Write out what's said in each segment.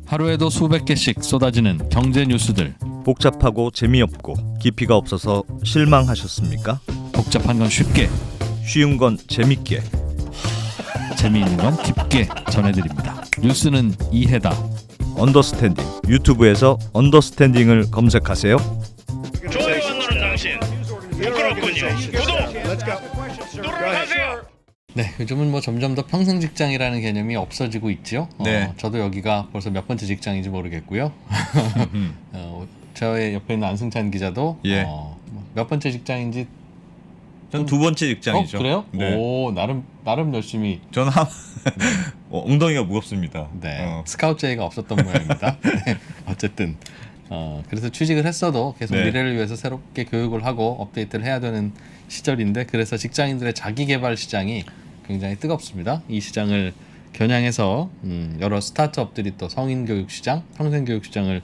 하루에도 수백 개씩 쏟아지는 경제 뉴스들. 복잡하고 재미없고 깊이가 없어서 실망하셨습니까? 복잡한 건 쉽게, 쉬운 건 재밌게. 재미있는 건 깊게 전해드립니다. 뉴스는 이해다. 언더스탠딩. 유튜브에서 언더스탠딩을 검색하세요. 좋아요 안 누른 당신 부끄럽군요. 구독 누르세요. 네, 요즘은 뭐 점점 더 평생 직장이라는 개념이 없어지고 있죠. 네. 저도 여기가 벌써 몇 번째 직장인지 모르겠고요. 저의 옆에 있는 안승찬 기자도 예. 몇 번째 직장인지. 전 두 번째 직장이죠. 그래요? 네. 오, 나름 열심히. 저는 엉덩이가 무겁습니다. 네, 스카우트 제의가 없었던 모양입니다. 네, 어쨌든 그래서 취직을 했어도 계속 네. 미래를 위해서 새롭게 교육을 하고 업데이트를 해야 되는 시절인데, 그래서 직장인들의 자기개발 시장이 굉장히 뜨겁습니다. 이 시장을 겨냥해서 여러 스타트업들이 또 성인교육 시장, 평생교육 시장을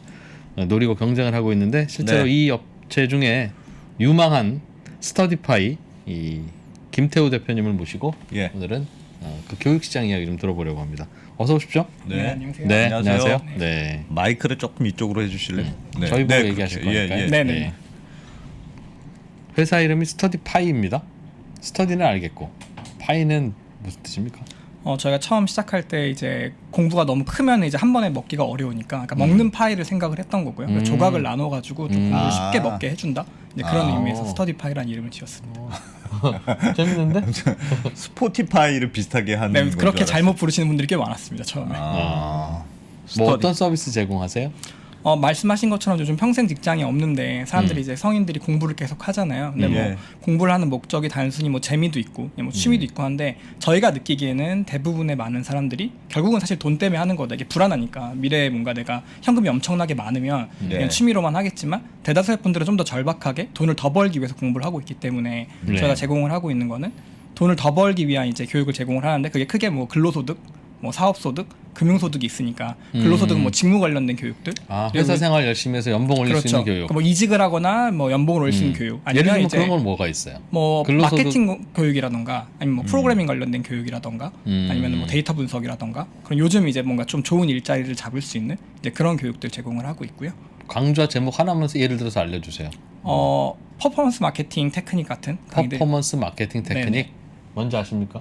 노리고 경쟁을 하고 있는데, 실제로 네. 이 업체 중에 유망한 스터디파이 이 김태우 대표님을 모시고 예. 오늘은 그 교육 시장 이야기 좀 들어보려고 합니다. 어서 오십시오. 네. 안녕하세요. 네, 안녕하세요. 안녕하세요. 네. 마이크를 조금 이쪽으로 해주실래요? 네. 저희 보고 네, 얘기하실 그렇게. 거니까요. 예, 예. 네네. 회사 이름이 스터디파이입니다. 스터디는 알겠고 파이는 무슨 뜻입니까? 저희가 처음 시작할 때 이제 공부가 너무 크면 이제 한 번에 먹기가 어려우니까, 그러니까 먹는 파이를 생각을 했던 거고요. 그러니까 조각을 나눠가지고 좀 공부를 쉽게 먹게 해준다. 이제 그런 의미에서 스터디파이라는 이름을 지었습니다. 재밌는데? 스포티파이를 비슷하게 하는 네, 건줄 그렇게 알았어요. 잘못 부르시는 분들이 꽤 많았습니다 처음에. 뭐 스터디. 어떤 서비스 제공하세요? 말씀하신 것처럼 요즘 평생 직장이 없는데 사람들이 이제 성인들이 공부를 계속 하잖아요. 근데 예. 뭐 공부를 하는 목적이 단순히 뭐 재미도 있고 뭐 취미도 있고 한데, 저희가 느끼기에는 대부분의 많은 사람들이 결국은 사실 돈 때문에 하는 거다. 이게 불안하니까 미래에 뭔가 내가 현금이 엄청나게 많으면 네. 그냥 취미로만 하겠지만, 대다수의 분들은 좀 더 절박하게 돈을 더 벌기 위해서 공부를 하고 있기 때문에 네. 저희가 제공을 하고 있는 거는 돈을 더 벌기 위한 이제 교육을 제공을 하는데, 그게 크게 뭐 근로소득, 뭐 사업소득, 금융소득이 있으니까 근로소득은 뭐 직무 관련된 교육들, 아, 그리고 회사 생활 열심히 해서 연봉 올릴 수 그렇죠. 있는 교육. 그러니까 뭐 이직을 하거나 뭐 연봉을 올릴 수 있는 교육, 예를 아니면 들면 이제 그런 건 뭐가 있어요? 뭐 근로소득- 마케팅 교육이라던가, 아니면 뭐 프로그래밍 관련된 교육이라던가, 아니면 뭐 데이터 분석이라던가, 그런 요즘 이제 뭔가 좀 좋은 일자리를 잡을 수 있는 이제 그런 교육들 제공을 하고 있고요. 강좌 제목 하나만 예를 들어서 알려주세요. 퍼포먼스 마케팅 테크닉 같은 강의들. 퍼포먼스 마케팅 테크닉. 네네. 뭔지 아십니까?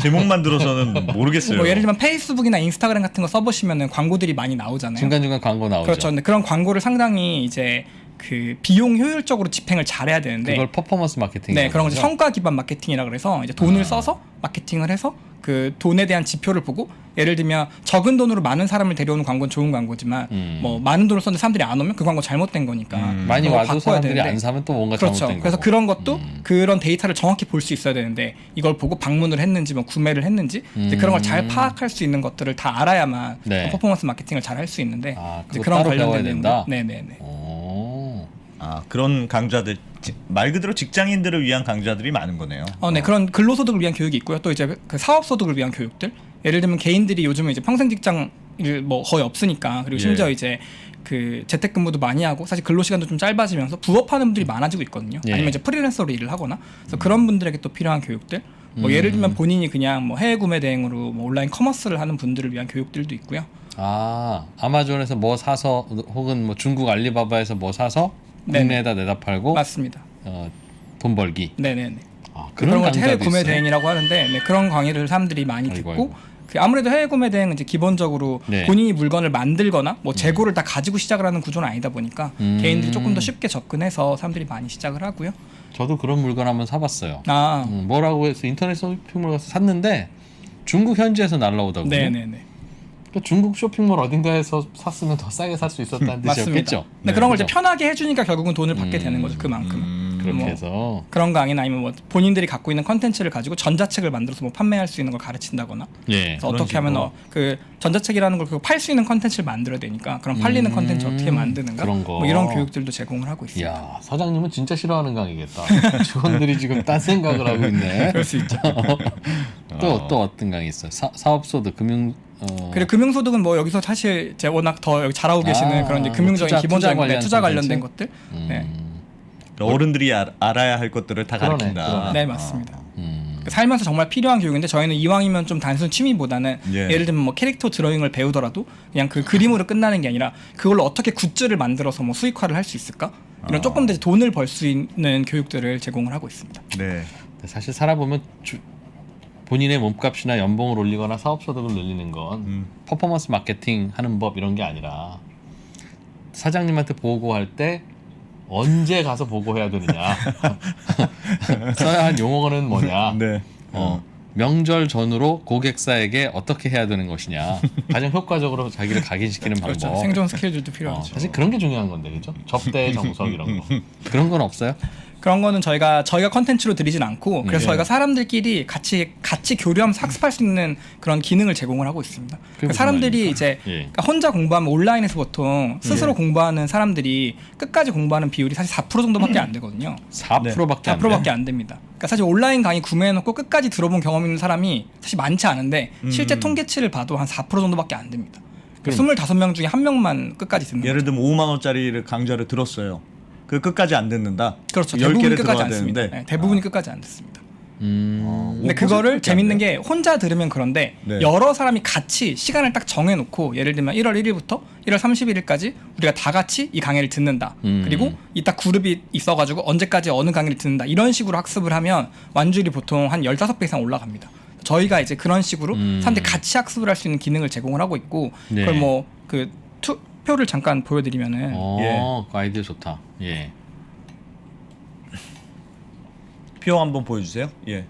제목만 들어서는 모르겠어요. 뭐 예를 들면 페이스북이나 인스타그램 같은 거 써보시면은 광고들이 많이 나오잖아요. 중간중간 광고 나오죠. 그렇죠. 근데 그런 광고를 상당히 이제 그 비용 효율적으로 집행을 잘해야 되는데, 그걸 퍼포먼스 마케팅. 네, 그런 거 이제 성과 기반 마케팅이라 그래서 이제 돈을 써서 마케팅을 해서 그 돈에 대한 지표를 보고, 예를 들면 적은 돈으로 많은 사람을 데려오는 광고는 좋은 광고지만 뭐 많은 돈을 썼는데 사람들이 안 오면 그 광고 잘못된 거니까 많이 그거 와도 바꿔야 사람들이 되는데. 안 사면 또 뭔가 그렇죠. 잘못된 그래서 거고. 그런 것도 그런 데이터를 정확히 볼 수 있어야 되는데, 이걸 보고 방문을 했는지 뭐 구매를 했는지 이제 그런 걸 잘 파악할 수 있는 것들을 다 알아야만 네. 퍼포먼스 마케팅을 잘 할 수 있는데, 아, 이제 그거 그런 따로 배워야 관련된 된다? 내용들. 네네네. 오. 그런 강좌들, 말 그대로 직장인들을 위한 강좌들이 많은 거네요. 네, 그런 근로소득을 위한 교육이 있고요. 또 이제 그 사업소득을 위한 교육들. 예를 들면 개인들이 요즘은 이제 평생 직장을 뭐 거의 없으니까, 그리고 심지어 예. 이제 그 재택근무도 많이 하고 사실 근로시간도 좀 짧아지면서 부업하는 분들이 많아지고 있거든요. 예. 아니면 이제 프리랜서로 일을 하거나. 그래서 그런 분들에게 또 필요한 교육들. 뭐 예를 들면 본인이 그냥 뭐 해외 구매 대행으로 뭐 온라인 커머스를 하는 분들을 위한 교육들도 있고요. 아마존에서 뭐 사서, 혹은 뭐 중국 알리바바에서 뭐 사서 네네. 국내에다 내다 팔고 맞습니다. 돈 벌기. 네네네. 그런 그런 걸 이제 해외 강좌도 구매 있어요? 대행이라고 하는데, 네, 그런 강의를 사람들이 많이 아이고, 듣고, 아이고. 그 아무래도 해외 구매 대행은 이제 기본적으로 네. 본인이 물건을 만들거나 뭐 재고를 다 가지고 시작을 하는 구조는 아니다 보니까 개인들이 조금 더 쉽게 접근해서 사람들이 많이 시작을 하고요. 저도 그런 물건 한번 사봤어요. 아, 뭐라고 해서 인터넷 쇼핑몰 가서 샀는데 중국 현지에서 날라오더군요. 네네네. 그러니까 중국 쇼핑몰 어딘가에서 샀으면 더 싸게 살 수 있었다는 뜻이었겠죠. 맞습니다. 네, 네, 그런 걸 이제 그죠? 편하게 해주니까 결국은 돈을 받게 되는 거죠. 그만큼. 그렇게 뭐 해서 그런 강의나 아니면 뭐 본인들이 갖고 있는 컨텐츠를 가지고 전자책을 만들어서 뭐 판매할 수 있는 걸 가르친다거나. 예. 그래서 어떻게 하면 그 전자책이라는 걸 팔 수 있는 컨텐츠를 만들어야 되니까, 그럼 팔리는 컨텐츠 어떻게 만드는가, 그런 거. 뭐 이런 교육들도 제공을 하고 있습니다. 이야, 사장님은 진짜 싫어하는 강의겠다. 직원들이 지금 딴 생각을 하고 있네. 그럴 수 있죠. 또 어떤 강의 있어요? 사업소득, 금융 그리고 금융소득은 뭐 여기서 사실 제가 워낙 더 여기 잘하고 계시는 그런 이제 금융적인 투자 기본적인 관련 투자 관련된 콘텐츠? 것들. 네. 어른들이 알아야 할 것들을 다 그러네, 가르친다. 그러네. 네, 맞습니다. 살면서 정말 필요한 교육인데 저희는 이왕이면 좀 단순 취미보다는 예. 예를 들면 뭐 캐릭터 드로잉을 배우더라도 그냥 그 그림으로 끝나는 게 아니라 그걸로 어떻게 굿즈를 만들어서 뭐 수익화를 할 수 있을까? 이런 조금 더 돈을 벌 수 있는 교육들을 제공을 하고 있습니다. 네. 사실 살아보면 본인의 몸값이나 연봉을 올리거나 사업소득을 늘리는 건 퍼포먼스 마케팅 하는 법 이런 게 아니라 사장님한테 보고할 때 언제 가서 보고해야 되느냐 써야 할 용어는 뭐냐 네. 명절 전후로 고객사에게 어떻게 해야 되는 것이냐 가장 효과적으로 자기를 각인시키는 방법 그렇죠. 생존 스킬들도 필요하죠. 사실 그런 게 중요한 건데 그죠? 접대 정석 이런 거 그런 건 없어요? 그런 거는 저희가 컨텐츠로 드리진 않고 그래서 예. 저희가 사람들끼리 같이 교류하면서 학습할 수 있는 그런 기능을 제공을 하고 있습니다. 그게 무슨 사람들이 말입니까? 이제 예. 그러니까 혼자 공부하면 온라인에서 보통 스스로 공부하는 사람들이 끝까지 공부하는 비율이 사실 4% 정도밖에 안 되거든요. 4%밖에 안 4%밖에 돼요? 안 됩니다. 그러니까 사실 온라인 강의 구매해놓고 끝까지 들어본 경험 있는 사람이 사실 많지 않은데 실제 통계치를 봐도 한 4% 정도밖에 안 됩니다. 25명 중에 1명만 끝까지 듣는 예를 거죠. 들면 5만 원짜리를 강좌를 들었어요. 그 끝까지 안 듣는다. 그렇죠. 10개를 대부분이 끝까지 들어야 안 듣습니다. 되는데. 네, 대부분이 끝까지 안 듣습니다. 근데 5% 그거를 밖에 안 재밌는 돼요. 게 혼자 들으면 그런데 네. 여러 사람이 같이 시간을 딱 정해놓고 예를 들면 1월 1일부터 1월 31일까지 우리가 다 같이 이 강의를 듣는다. 그리고 이따 그룹이 있어가지고 언제까지 어느 강의를 듣는다. 이런 식으로 학습을 하면 완주율이 보통 한 15배 이상 올라갑니다. 저희가 이제 그런 식으로 사람들이 같이 학습을 할 수 있는 기능을 제공을 하고 있고 네. 그걸 뭐 그 투표를 잠깐 보여드리면은 그 아이디어 좋다. 예. 표 한번 보여주세요. 예.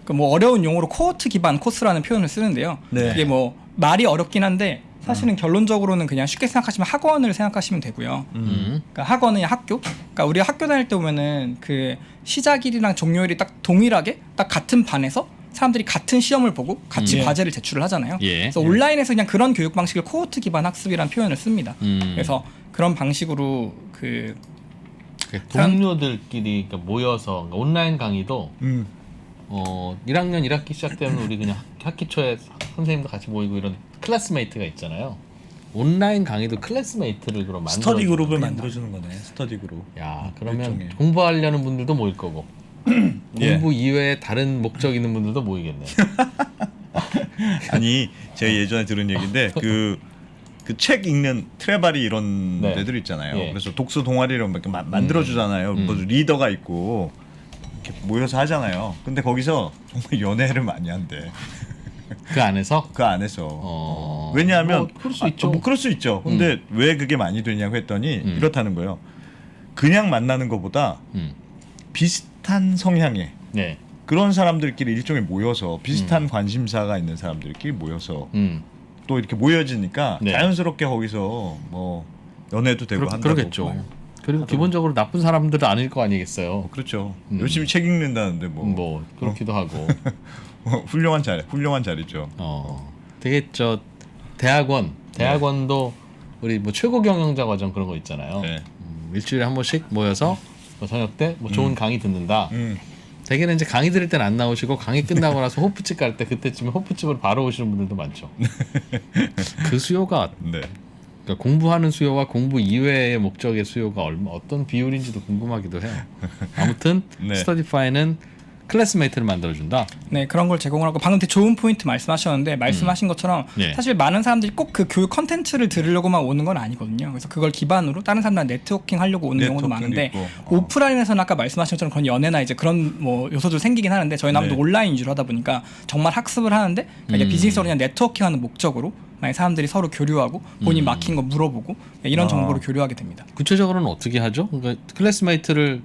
그 뭐 어려운 용어로 코호트 기반 코스라는 표현을 쓰는데요. 네. 이게 뭐 말이 어렵긴 한데 사실은 결론적으로는 그냥 쉽게 생각하시면 학원을 생각하시면 되고요. 그러니까 학원은 학교. 그러니까 우리가 학교 다닐 때 보면은 그 시작일이랑 종료일이 딱 동일하게 딱 같은 반에서 사람들이 같은 시험을 보고 같이 예. 과제를 제출을 하잖아요. 예. 그래서 온라인에서 그냥 그런 교육 방식을 코호트 기반 학습이라는 표현을 씁니다. 그래서 그런 방식으로 그 동료들끼리 그러니까 모여서 그러니까 온라인 강의도 1학년 1학기 시작되면 우리 그냥 학기 초에 선생님도 같이 모이고 이런 클래스메이트가 있잖아요. 온라인 강의도 클래스메이트를 그럼 만들어 스터디 그룹을 만들어주는 거네. 스터디 그룹. 야 그러면 일종의. 공부하려는 분들도 모일 거고 예. 공부 이외에 다른 목적 있는 분들도 모이겠네. 아니 제가 예전에 들은 얘기인데 그 책 읽는 트레바리 이런 네. 데들 있잖아요. 예. 그래서 독서 동아리를 이렇게 만들어 주잖아요. 뭐 리더가 있고 이렇게 모여서 하잖아요. 근데 거기서 정말 연애를 많이 한대. 그 안에서 그 안에서. 왜냐하면 뭐 그럴 수 있죠. 뭐 그럴 수 있죠. 근데 왜 그게 많이 되냐고 했더니 이렇다는 거예요. 그냥 만나는 것보다 비슷한 성향의 네. 그런 사람들끼리 일종의 모여서 비슷한 관심사가 있는 사람들끼리 모여서 또 이렇게 모여지니까 네. 자연스럽게 거기서 뭐 연애도 되고 한다고. 그러겠죠. 그리고 기본적으로 나쁜 사람들은 아닐 거 아니겠어요. 그렇죠. 열심히 책 읽는다는데 뭐, 그렇기도 하고. 훌륭한 자리죠. 되게 대학원도 우리 뭐 최고 경영자 과정 그런 거 있잖아요. 네. 일주일에 한 번씩 모여서 뭐 저녁 때 뭐 좋은 강의 듣는다. 대개는 이제 강의 들을 때는 안 나오시고 강의 끝나고 나서 호프집 갈 때 그때쯤에 호프집으로 바로 오시는 분들도 많죠. 그 수요가 네. 그러니까 공부하는 수요와 공부 이외의 목적의 수요가 어떤 비율인지도 궁금하기도 해요. 아무튼 네. 스터디파이는 클래스메이트를 만들어준다. 네, 그런 걸 제공을 하고 방금 되게 좋은 포인트 말씀하셨는데 말씀하신 것처럼 네. 사실 많은 사람들이 꼭 그 교육 컨텐츠를 들으려고만 오는 건 아니거든요. 그래서 그걸 기반으로 다른 사람들랑 네트워킹 하려고 오는 경우도 네트워킹도 많은데 있고. 오프라인에서는 아까 말씀하신 것처럼 그런 연애나 이제 그런 뭐 요소들 생기긴 하는데 저희는 아무래도 네. 온라인 위주로 하다 보니까 정말 학습을 하는데 이게 비즈니스로 그냥 네트워킹하는 목적으로 만약 사람들이 서로 교류하고 본인 막힌 거 물어보고 이런 정보를 교류하게 됩니다. 구체적으로는 어떻게 하죠? 그러니까 클래스메이트를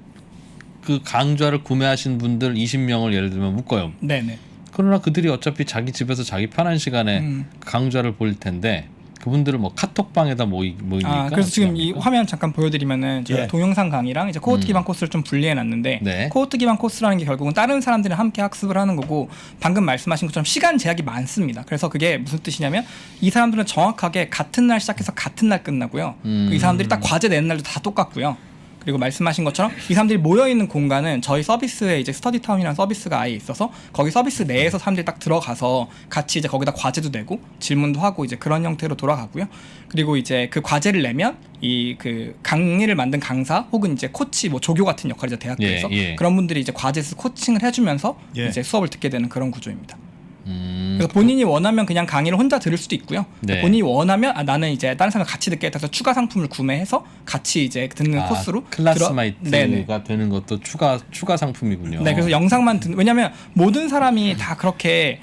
그 강좌를 구매하신 분들 20명을 예를 들면 묶어요. 네네. 그러나 그들이 어차피 자기 집에서 자기 편한 시간에 강좌를 볼 텐데 그분들을 뭐 카톡방에다 모이니까. 그래서 지금 이 합니까? 화면 잠깐 보여드리면은 제가 예. 동영상 강의랑 이제 코호트 기반 코스를 좀 분리해 놨는데 네. 코호트 기반 코스라는 게 결국은 다른 사람들이랑 함께 학습을 하는 거고 방금 말씀하신 것처럼 시간 제약이 많습니다. 그래서 그게 무슨 뜻이냐면 이 사람들은 정확하게 같은 날 시작해서 같은 날 끝나고요. 이 사람들이 딱 과제 내는 날도 다 똑같고요. 그리고 말씀하신 것처럼 이 사람들이 모여 있는 공간은 저희 서비스에 이제 스터디타운이라는 서비스가 아예 있어서 거기 서비스 내에서 사람들이 딱 들어가서 같이 이제 거기다 과제도 내고 질문도 하고 이제 그런 형태로 돌아가고요. 그리고 이제 그 과제를 내면 이 그 강의를 만든 강사 혹은 이제 코치 뭐 조교 같은 역할이죠 대학교에서 그런 분들이 이제 과제에서 코칭을 해주면서 이제 수업을 듣게 되는 그런 구조입니다. 그래서 본인이 원하면 그냥 강의를 혼자 들을 수도 있고요. 네. 본인이 원하면 나는 이제 다른 사람 같이 듣겠다 해서 추가 상품을 구매해서 같이 이제 듣는 코스로 클래스메이트가 되는 것도 추가 상품이군요. 네, 그래서 영상만 듣는 왜냐하면 모든 사람이 다 그렇게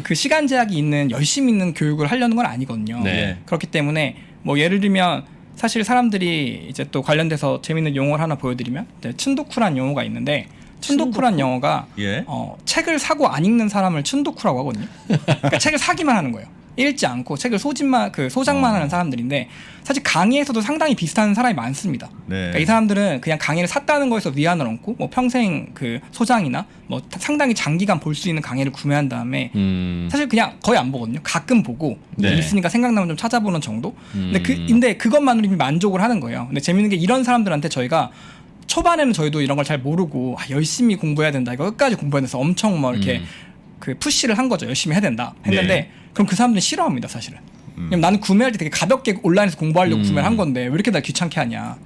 그 시간 제약이 있는 열심히 있는 교육을 하려는 건 아니거든요. 네. 그렇기 때문에 뭐 예를 들면 사실 사람들이 이제 또 관련돼서 재밌는 용어를 하나 보여드리면 춘도쿠란 용어가 있는데. 춘도쿠란 영어가 책을 사고 안 읽는 사람을 춘도쿠라고 하거든요. 그러니까 책을 사기만 하는 거예요. 읽지 않고 책을 소장만 하는 사람들인데 사실 강의에서도 상당히 비슷한 사람이 많습니다. 네. 그러니까 이 사람들은 그냥 강의를 샀다는 거에서 위안을 얻고 뭐 평생 그 소장이나 뭐 상당히 장기간 볼 수 있는 강의를 구매한 다음에 사실 그냥 거의 안 보거든요. 가끔 보고 있으니까 생각나면 좀 찾아보는 정도. 근데 그것만으로 이미 만족을 하는 거예요. 근데 재밌는 게 이런 사람들한테 저희가 초반에는 저희도 이런 걸 잘 모르고 열심히 공부해야 된다. 이거 끝까지 공부해야 돼서 엄청 뭐 이렇게 그 푸시를 한 거죠. 열심히 해야 된다 했는데 그럼 그 사람들은 싫어합니다. 사실은. 왜냐면 나는 구매할 때 되게 가볍게 온라인에서 공부하려고 구매를 한 건데 왜 이렇게 날 귀찮게 하냐.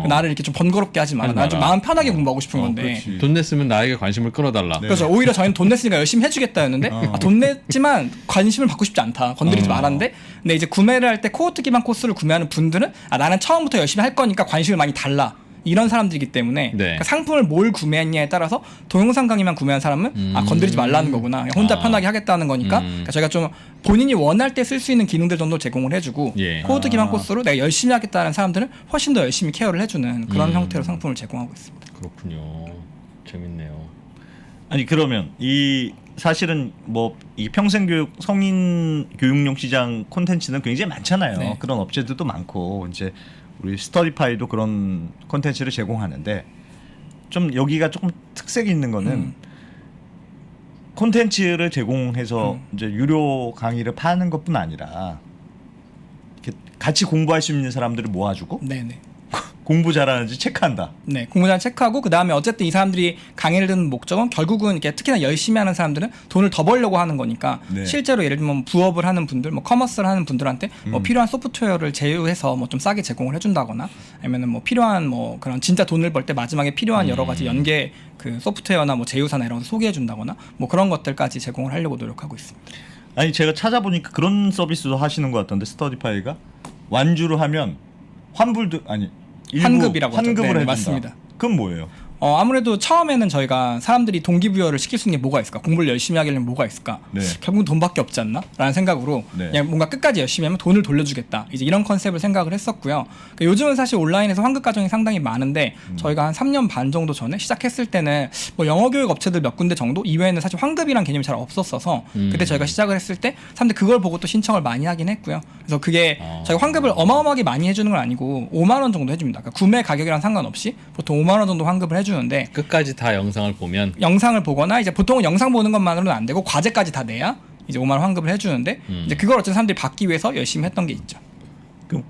나를 이렇게 좀 번거롭게 하지 마라. 나는 좀 마음 편하게 공부하고 싶은 건데. 돈 냈으면 나에게 관심을 끌어달라. 그래서 오히려 저희는 돈 냈으니까 열심히 해주겠다였는데 돈 냈지만 관심을 받고 싶지 않다. 건드리지 말았는데 근데 이제 구매를 할 때 코호트 기반 코스를 구매하는 분들은 나는 처음부터 열심히 할 거니까 관심을 많이 달라. 이런 사람들이기 때문에 그러니까 상품을 뭘 구매했냐에 따라서 동영상 강의만 구매한 사람은 건드리지 말라는 거구나. 혼자 편하게 하겠다는 거니까 그러니까 저희가 좀 본인이 원할 때 쓸 수 있는 기능들 정도 제공을 해주고 코드 기반 코스로 내가 열심히 하겠다는 사람들은 훨씬 더 열심히 케어를 해주는 그런 형태로 상품을 제공하고 있습니다. 그렇군요. 재밌네요. 아니 그러면 이 사실은 뭐 이 평생교육 성인 교육용 시장 콘텐츠는 굉장히 많잖아요. 네. 그런 업체들도 많고 이제 우리 스터디파이도 그런 콘텐츠를 제공하는데 좀 여기가 조금 특색이 있는 거는 콘텐츠를 제공해서 이제 유료 강의를 파는 것뿐 아니라 이렇게 같이 공부할 수 있는 사람들을 모아주고 네네. 공부 잘하는지 체크한다. 네, 공부잘 체크하고 그 다음에 어쨌든 이 사람들이 강의를 듣는 목적은 결국은 이렇게 특히나 열심히 하는 사람들은 돈을 더 벌려고 하는 거니까 실제로 예를 들면 부업을 하는 분들, 뭐 커머스를 하는 분들한테 뭐 필요한 소프트웨어를 제휴해서 뭐 좀 싸게 제공을 해준다거나 아니면은 뭐 필요한 뭐 그런 진짜 돈을 벌 때 마지막에 필요한 여러 가지 연계 그 소프트웨어나 뭐 제휴사나 이런 거 소개해준다거나 뭐 그런 것들까지 제공을 하려고 노력하고 있습니다. 아니 제가 찾아보니까 그런 서비스도 하시는 것 같던데 스터디파이가 완주를 하면 환불도 아니. 환급이라고 환급을 하죠. 네, 해준다. 맞습니다. 그건 뭐예요? 아무래도 처음에는 저희가 사람들이 동기부여를 시킬 수 있는 게 뭐가 있을까? 공부를 열심히 하려면 뭐가 있을까? 결국은 돈밖에 없지 않나? 라는 생각으로 그냥 뭔가 끝까지 열심히 하면 돈을 돌려주겠다. 이제 이런 컨셉을 생각을 했었고요. 그러니까 요즘은 사실 온라인에서 환급 과정이 상당히 많은데 저희가 한 3년 반 정도 전에 시작했을 때는 뭐 영어 교육 업체들 몇 군데 정도 이외에는 사실 환급이란 개념이 잘 없었어서 그때 저희가 시작을 했을 때 사람들 그걸 보고 또 신청을 많이 하긴 했고요. 그래서 그게 저희가 환급을 어마어마하게 많이 해주는 건 아니고 5만 원 정도 해줍니다. 그러니까 구매 가격이랑 상관없이 보통 5만 원 정도 환급을 해주는데 끝까지 다 영상을 보면 영상을 보거나 이제 보통은 영상 보는 것만으로는 안 되고 과제까지 다 내야 이제 5만 원 환급을 해주는데 이제 그걸 어쨌든 사람들이 받기 위해서 열심히 했던 게 있죠. 그럼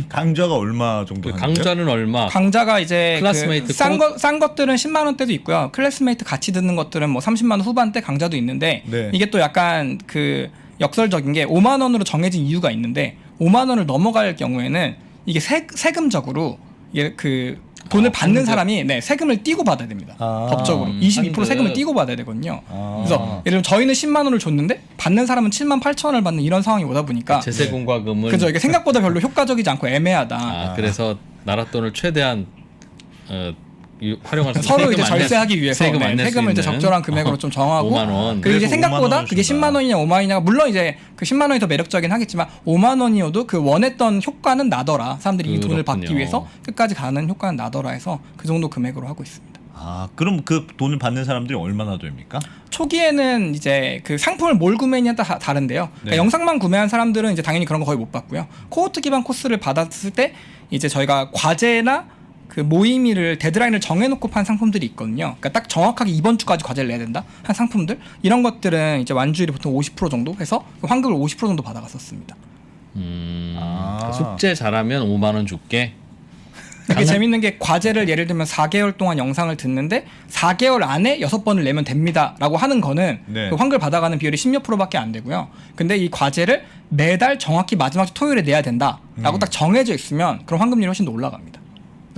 강좌가 얼마 정도? 강좌는 얼마? 강좌가 이제 클래스메이트 싼 것들은 10만 원대도 있고요. 클래스메이트 같이 듣는 것들은 뭐 30만 원 후반대 강좌도 있는데 이게 또 약간 그 역설적인 게 5만 원으로 정해진 이유가 있는데 5만 원을 넘어갈 경우에는 이게 세금적으로 이게 그 돈을 받는 사람이 세금을 떼고 받아야 됩니다. 법적으로 22% 세금을 떼고 받아야 되거든요. 그래서 예를 들면 저희는 10만 원을 줬는데 받는 사람은 7만 8천 원을 받는 이런 상황이 오다 보니까 제세공과금을 그죠. 이게 생각보다 별로 효과적이지 않고 애매하다. 그래서 나라 돈을 최대한 활용할 수 서로 이제 절세하기 위해서 세금을 이제 적절한 금액으로 좀 정하고 5만 원. 그리고 이제 생각보다 그게 10만 원이냐 5만 원이냐가 물론 이제 그 10만 원이 더 매력적이긴 하겠지만 5만 원이어도 그 원했던 효과는 나더라. 사람들이 이 돈을 받기 위해서 끝까지 가는 효과는 나더라 해서 그 정도 금액으로 하고 있습니다. 그럼 그 돈을 받는 사람들이 얼마나 됩니까? 초기에는 이제 그 상품을 뭘 구매했냐에 따라 다른데요. 그러니까 영상만 구매한 사람들은 이제 당연히 그런 거 거의 못 받고요. 코호트 기반 코스를 받았을 때 이제 저희가 과제나 그 모임이를 데드라인을 정해놓고 판 상품들이 있거든요. 그러니까 딱 정확하게 이번 주까지 과제를 내야 된다 한 상품들 이런 것들은 이제 완주율이 보통 50% 정도 해서 환급을 50% 정도 받아갔었습니다. 숙제 잘하면 5만 원 줄게. 그게 재밌는 게 과제를 예를 들면 4개월 동안 영상을 듣는데 4개월 안에 6번을 내면 됩니다라고 하는 거는 네. 그 환글 받아가는 비율이 10몇 %밖에 안 되고요. 근데 이 과제를 매달 정확히 마지막 주 토요일에 내야 된다라고 딱 정해져 있으면 그럼 환급률이 훨씬 더 올라갑니다.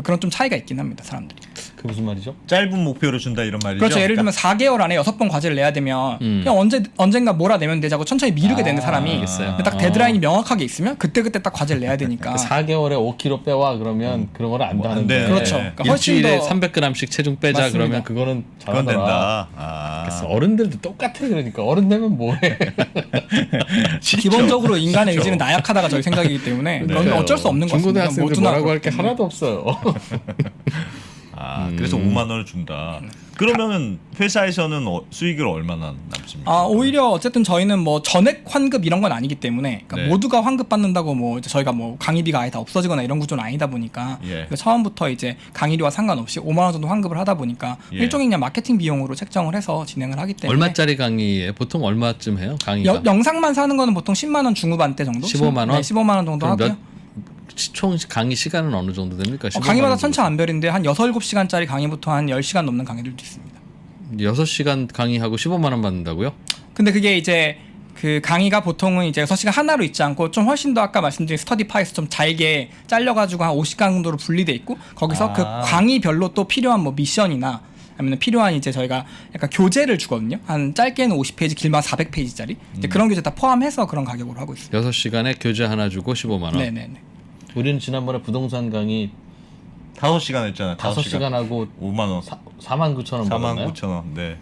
그런 좀 차이가 있긴 합니다, 사람들이. 그 무슨 말이죠? 짧은 목표를 준다 이런 말이죠. 그렇죠. 예를 들면 4개월 안에 6번 과제를 내야 되면 그냥 언젠가 몰아내면 되자고 천천히 미루게 되는 사람이 알겠어요. 근데 딱 데드라인이 명확하게 있으면 그때 딱 과제를 내야 되니까. 4개월에 5kg 빼와 그러면 그런 걸 안 하는데 돼. 그렇죠. 그러니까 훨씬 일주일에 더 300g씩 체중 빼자 맞습니다. 그러면 그거는 그건 잘하더라. 된다. 아. 그래서 어른들도 똑같아. 그러니까 어른 되면 뭐해? 기본적으로 인간의 쉽죠. 의지는 나약하다가 저희 생각이기 때문에 그건 어쩔 수 없는 것 같습니다. 중고등학생들 뭐라고 할 게 하나도 없어요. 아, 그래서 5만 원을 준다. 그러면은 회사에서는 수익을 얼마나 남습니까? 아, 오히려 어쨌든 저희는 뭐 전액 환급 이런 건 아니기 때문에 그러니까 네. 모두가 환급 받는다고 뭐 이제 저희가 뭐 강의비가 아예 다 없어지거나 이런 구조는 아니다 보니까 예. 그래서 처음부터 이제 강의료와 상관없이 5만 원 정도 환급을 하다 보니까 예. 일종의 그냥 마케팅 비용으로 책정을 해서 진행을 하기 때문에 얼마짜리 강의에 보통 얼마쯤 해요? 강의가? 영상만 사는 거는 보통 10만 원 중후반대 정도? 15만 원? 네, 15만 원 정도 그럼 하고요. 총 강의 시간은 어느 정도 됩니까? 15만 강의마다 원 정도. 천차만별인데 한 6, 7시간짜리 강의부터 한 10시간 넘는 강의들도 있습니다. 6시간 강의하고 15만 원 받는다고요? 근데 그게 이제 그 강의가 보통은 이제 6시간 하나로 있지 않고 좀 훨씬 더 아까 말씀드린 스터디파에서 좀 잘게 잘려가지고 한 50시간 정도로 분리돼 있고 거기서 그 강의별로 또 필요한 뭐 미션이나 아니면 필요한 이제 저희가 약간 교재를 주거든요. 한 짧게는 50페이지, 길면 400페이지짜리 이제 그런 교재 다 포함해서 그런 가격으로 하고 있습니다. 6시간에 교재 하나 주고 15만 원. 네네네. 우리는 지난번에 부동산 강의 5시간 했잖아요. 5시간 하고 5만 원. 4만 9천 원 받았나요? 4만 9천 원. 네.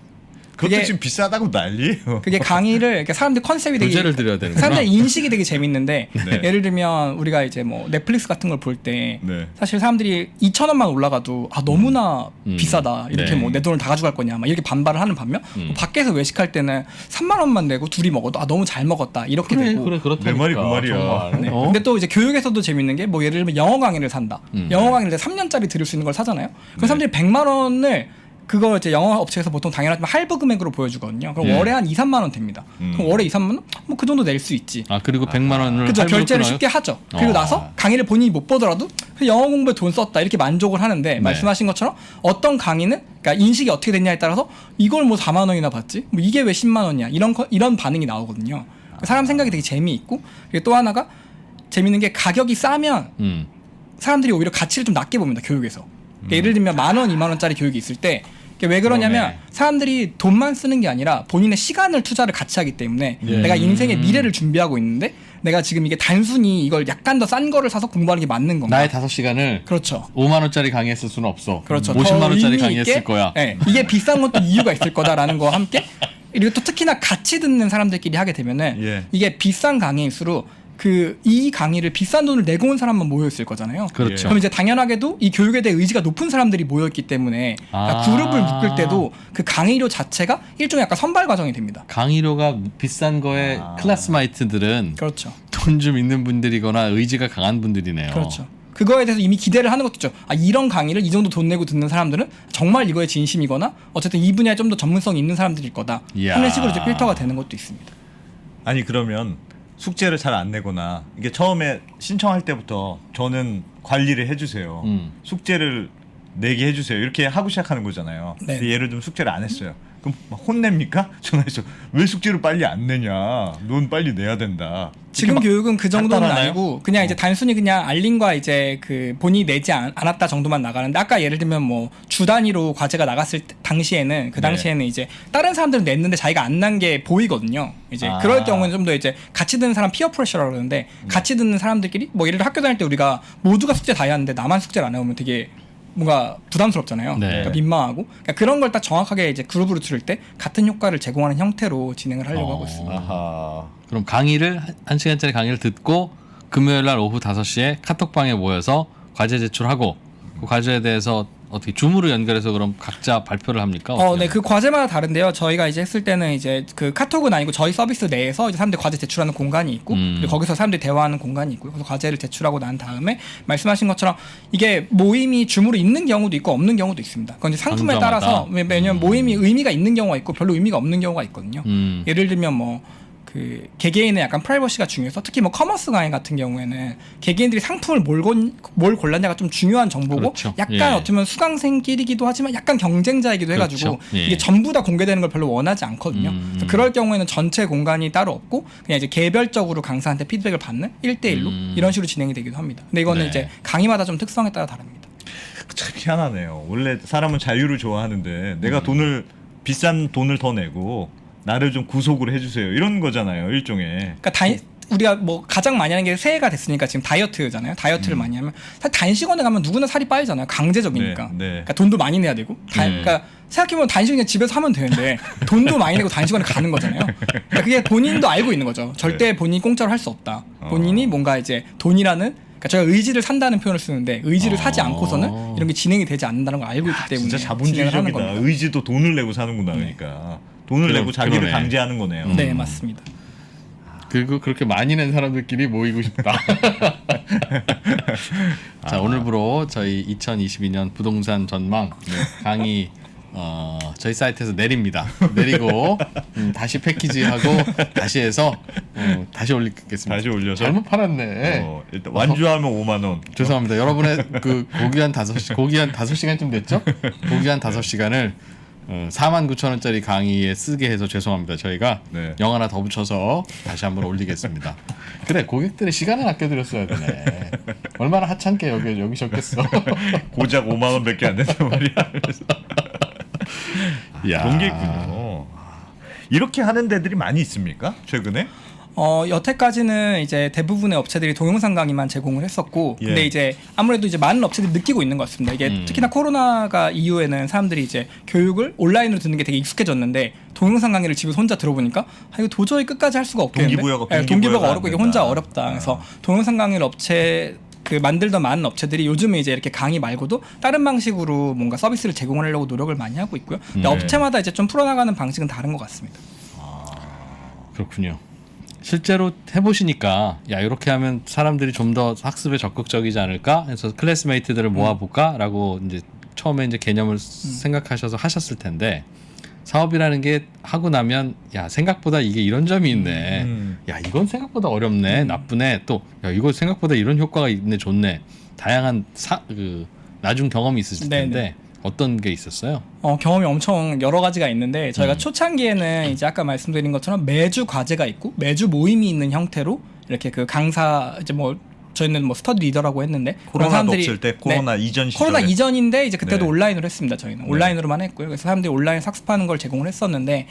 그것도 그게- 지금 비싸다고 난리예요. 그게 강의를 이렇게 사람들 컨셉이 되게 교재를 드려야 되는구나. 사람들 인식이 되게 재밌는데 네. 예를 들면 우리가 이제 뭐 넷플릭스 같은 걸 볼 때 네. 사실 사람들이 2,000원만 올라가도 아 너무나 비싸다 이렇게 네. 뭐 내 돈을 다 가져갈 거냐 막 이렇게 반발을 하는 반면 뭐 밖에서 외식할 때는 3만 원만 내고 둘이 먹어도 아 너무 잘 먹었다 이렇게 되고 그렇다니까. 내 말이 그 말이야. 정말. 네. 어? 근데 또 이제 교육에서도 재밌는 게 뭐 예를 들면 영어 강의를 산다. 영어 강의를 3년짜리 들을 수 있는 걸 사잖아요. 그럼 사람들이 100만 원을 그거 이제 영어 업체에서 보통 당연하지만 할부 금액으로 보여주거든요. 그럼 예. 월에 한 2, 3만 원 됩니다. 그럼 월에 2, 3만 원? 뭐 그 정도 낼 수 있지. 아 그리고 100만 원을 그죠 할부로 결제를 끊어요? 쉽게 하죠. 그리고 어. 나서 강의를 본인이 못 보더라도 그 영어 공부에 돈 썼다 이렇게 만족을 하는데 말씀하신 것처럼 어떤 강의는 그러니까 인식이 어떻게 됐냐에 따라서 이걸 뭐 4만 원이나 받지? 뭐 이게 왜 10만 원이야? 이런 반응이 나오거든요. 사람 생각이 되게 재미있고 그리고 또 하나가 재밌는 게 가격이 싸면 사람들이 오히려 가치를 좀 낮게 봅니다. 교육에서. 그러니까 예를 들면 1만 원, 2만 원짜리 교육이 있을 때 왜 그러냐면 그러네. 사람들이 돈만 쓰는 게 아니라 본인의 시간을 투자를 같이 하기 때문에 내가 인생의 미래를 준비하고 있는데 내가 지금 이게 단순히 이걸 약간 더 싼 거를 사서 공부하는 게 맞는 건가? 나의 5시간을 그렇죠. 5만 원짜리 강의했을 수는 없어. 그렇죠. 50만 더 원짜리 의미 강의했을 있게, 거야. 네, 이게 비싼 것도 이유가 있을 거다라는 거와 함께 그리고 또 특히나 같이 듣는 사람들끼리 하게 되면은 예. 이게 비싼 강의일수록 이 강의를 비싼 돈을 내고 온 사람만 모여 있을 거잖아요. 그렇죠. 그럼 이제 당연하게도 이 교육에 대해 의지가 높은 사람들이 모여 있기 때문에 그러니까 그룹을 묶을 때도 그 강의료 자체가 일종의 약간 선발 과정이 됩니다. 강의료가 비싼 거에 클래스마이트들은 그렇죠. 돈 좀 있는 분들이거나 의지가 강한 분들이네요. 그렇죠. 그거에 대해서 이미 기대를 하는 것도 있죠. 아, 이런 강의를 이 정도 돈 내고 듣는 사람들은 정말 이거에 진심이거나 어쨌든 이 분야에 좀 더 전문성이 있는 사람들일 거다. 이야. 하는 식으로 이제 필터가 되는 것도 있습니다. 아니 그러면 숙제를 잘 안 내거나 이게 처음에 신청할 때부터 저는 관리를 해주세요. 숙제를 내게 해주세요. 이렇게 하고 시작하는 거잖아요. 네. 근데 예를 들면 숙제를 안 했어요. 그럼 막 혼냅니까? 전화해서 왜 숙제를 빨리 안 내냐? 넌 빨리 내야 된다. 지금 이렇게 막 교육은 그 정도는 간단하나요? 아니고 그냥 이제 단순히 그냥 알림과 이제 그 본인이 내지 않았다 정도만 나가는데 아까 예를 들면 뭐 주 단위로 과제가 나갔을 당시에는 그 당시에는 이제 다른 사람들은 냈는데 자기가 안 난 게 보이거든요. 이제 그럴 경우는 좀 더 이제 같이 듣는 사람 피어 프레셔라고 그러는데 같이 듣는 사람들끼리 뭐 예를 들어 학교 다닐 때 우리가 모두가 숙제 다 해야 하는데 나만 숙제를 안 해오면 되게 뭔가 부담스럽잖아요. 네. 그러니까 민망하고 그러니까 그런 걸 딱 정확하게 이제 그룹으로 들을 때 같은 효과를 제공하는 형태로 진행을 하려고 하고 있습니다. 아하. 그럼 강의를 1시간짜리 강의를 듣고 금요일 날 오후 5시에 카톡방에 모여서 과제 제출하고 그 과제에 대해서 어떻게 줌으로 연결해서 그럼 각자 발표를 합니까? 네, 그 과제마다 다른데요. 저희가 이제 했을 때는 이제 그 카톡은 아니고 저희 서비스 내에서 이제 사람들이 과제 제출하는 공간이 있고 그리고 거기서 사람들이 대화하는 공간이 있고 그래서 과제를 제출하고 난 다음에 말씀하신 것처럼 이게 모임이 줌으로 있는 경우도 있고 없는 경우도 있습니다. 그건 이제 상품에 상자마다. 따라서 왜냐면 모임이 의미가 있는 경우가 있고 별로 의미가 없는 경우가 있거든요. 예를 들면 뭐 그 개개인의 약간 프라이버시가 중요해서 특히 뭐 커머스 강의 같은 경우에는 개개인들이 상품을 뭘 골랐냐가 좀 중요한 정보고 그렇죠. 약간 예. 어떻게 보면 수강생끼리기도 하지만 약간 경쟁자이기도 해가지고 그렇죠. 예. 이게 전부 다 공개되는 걸 별로 원하지 않거든요. 그래서 그럴 경우에는 전체 공간이 따로 없고 그냥 이제 개별적으로 강사한테 피드백을 받는 1대1로 이런 식으로 진행이 되기도 합니다. 근데 이거는 네. 이제 강의마다 좀 특성에 따라 다릅니다. 참 희한하네요. 원래 사람은 자유를 좋아하는데 내가 비싼 돈을 더 내고 나를 좀 구속을 해주세요. 이런 거잖아요. 일종의. 그러니까 우리가 뭐 가장 많이 하는 게 새해가 됐으니까 지금 다이어트잖아요. 다이어트를 많이 하면 사실 단식원에 가면 누구나 살이 빠지잖아요. 강제적이니까. 네, 네. 그러니까 돈도 많이 내야 되고. 그러니까 생각해보면 단식은 그냥 집에서 하면 되는데 돈도 많이 내고 단식원에 가는 거잖아요. 그러니까 그게 본인도 알고 있는 거죠. 절대 본인이 공짜로 할 수 없다. 본인이 뭔가 이제 돈이라는 그러니까 저희가 의지를 산다는 표현을 쓰는데 의지를 사지 않고서는 이런 게 진행이 되지 않는다는 걸 알고 있기 때문에 진짜 진행을 하는 자본주의적이다. 겁니다. 의지도 돈을 내고 사는구나. 그러니까 돈을 내고 자기를 그러네. 강제하는 거네요. 네, 맞습니다. 그리고 그렇게 많이 낸 사람들끼리 모이고 싶다. 자, 오늘부로 저희 2022년 부동산 전망 강의 저희 사이트에서 내립니다. 내리고 다시 패키지하고 다시 해서 다시 올리겠습니다. 다시 올려서? 잘못 팔았네. 일단 완주하면 5만 원. 죄송합니다. 여러분의 그 고기 한 5시간쯤 됐죠? 고기 한 5시간을 49,000원짜리 강의에 쓰게 해서 죄송합니다. 저희가 네. 영 하나 더 붙여서 다시 한번 올리겠습니다. 그래, 고객들의 시간을 아껴드렸어야 되네. 얼마나 하찮게 여기셨겠어. 고작 5만 원밖에 안 된단 말이야. 그래서 야. 그런 게 있군요. 이렇게 하는 데들이 많이 있습니까? 최근에? 여태까지는 이제 대부분의 업체들이 동영상 강의만 제공을 했었고, 예. 근데 이제 아무래도 이제 많은 업체들이 느끼고 있는 것 같습니다. 이게 특히나 코로나가 이후에는 사람들이 이제 교육을 온라인으로 듣는 게 되게 익숙해졌는데, 동영상 강의를 집에서 혼자 들어보니까 이거 도저히 끝까지 할 수가 없겠는데, 동기부여가 어렵고 이게 혼자 어렵다. 그래서 동영상 강의를 만들던 많은 업체들이 요즘에 이제 이렇게 강의 말고도 다른 방식으로 뭔가 서비스를 제공하려고 노력을 많이 하고 있고요. 근데 업체마다 이제 좀 풀어나가는 방식은 다른 것 같습니다. 그렇군요. 실제로 해보시니까 야 이렇게 하면 사람들이 좀 더 학습에 적극적이지 않을까 해서 클래스메이트들을 모아볼까라고 이제 처음에 이제 개념을 생각하셔서 하셨을 텐데 사업이라는 게 하고 나면 야 생각보다 이게 이런 점이 있네. 야 이건 생각보다 어렵네. 나쁘네. 또 야 이거 생각보다 이런 효과가 있네. 좋네. 다양한 나중 경험이 있으실 텐데 네네. 어떤 게 있었어요? 경험이 엄청 여러 가지가 있는데 저희가 초창기에는 이제 아까 말씀드린 것처럼 매주 과제가 있고 매주 모임이 있는 형태로 이렇게 그 강사 이제 뭐 저희는 뭐 스터디 리더라고 했는데 그런 코로나도 없을 때 코로나 이전 시절에 코로나 이전인데 이제 그때도 네. 온라인으로 했습니다. 저희는 온라인으로만 했고요. 그래서 사람들이 온라인 학습하는 걸 제공을 했었는데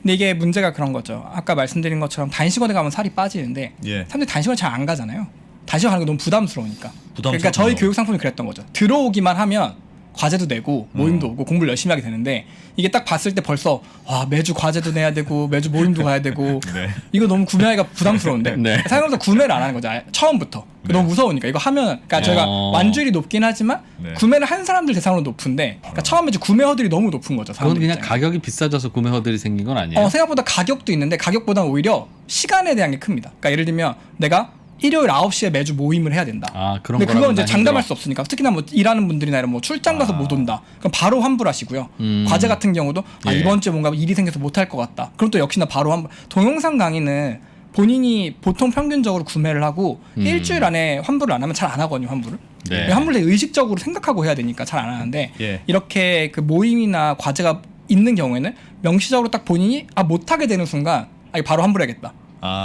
근데 이게 문제가 그런 거죠. 아까 말씀드린 것처럼 단식원에 가면 살이 빠지는데 예. 사람들이 단식원 잘 안 가잖아요. 단식원 가는 게 너무 부담스러우니까. 그러니까 저희 부담스럽군요. 교육 상품이 그랬던 거죠. 들어오기만 하면 과제도 내고 모임도 오고 공부를 열심히 하게 되는데 이게 딱 봤을 때 벌써 와 매주 과제도 내야 되고 매주 모임도 가야 되고 네. 이거 너무 구매하기가 부담스러운데 네. 사용자도 구매를 안 하는 거죠. 처음부터 너무 무서우니까 이거 하면 그러니까 저희가 완주율이 높긴 하지만 네. 구매를 한 사람들 대상으로 높은데 그러니까 처음에 이제 구매 허들이 너무 높은 거죠. 그건 사람들 그냥 입장에. 가격이 비싸져서 구매 허들이 생긴 건 아니에요? 생각보다 가격도 있는데 가격보다는 오히려 시간에 대한 게 큽니다. 그러니까 예를 들면 내가 일요일 9시에 매주 모임을 해야 된다. 그런 근데 그건 거라면 이제 난 장담할 힘들어. 수 없으니까 특히나 뭐 일하는 분들이나 이런 뭐 출장 가서 못 온다. 그럼 바로 환불하시고요. 과제 같은 경우도 예. 이번 주에 뭔가 일이 생겨서 못 할 것 같다. 그럼 또 역시나 바로 환불. 동영상 강의는 본인이 보통 평균적으로 구매를 하고 일주일 안에 환불을 안 하면 잘 안 하거든요. 환불을. 네. 환불을 의식적으로 생각하고 해야 되니까 잘 안 하는데 예. 이렇게 그 모임이나 과제가 있는 경우에는 명시적으로 딱 본인이 못 하게 되는 순간 이거 바로 환불해야겠다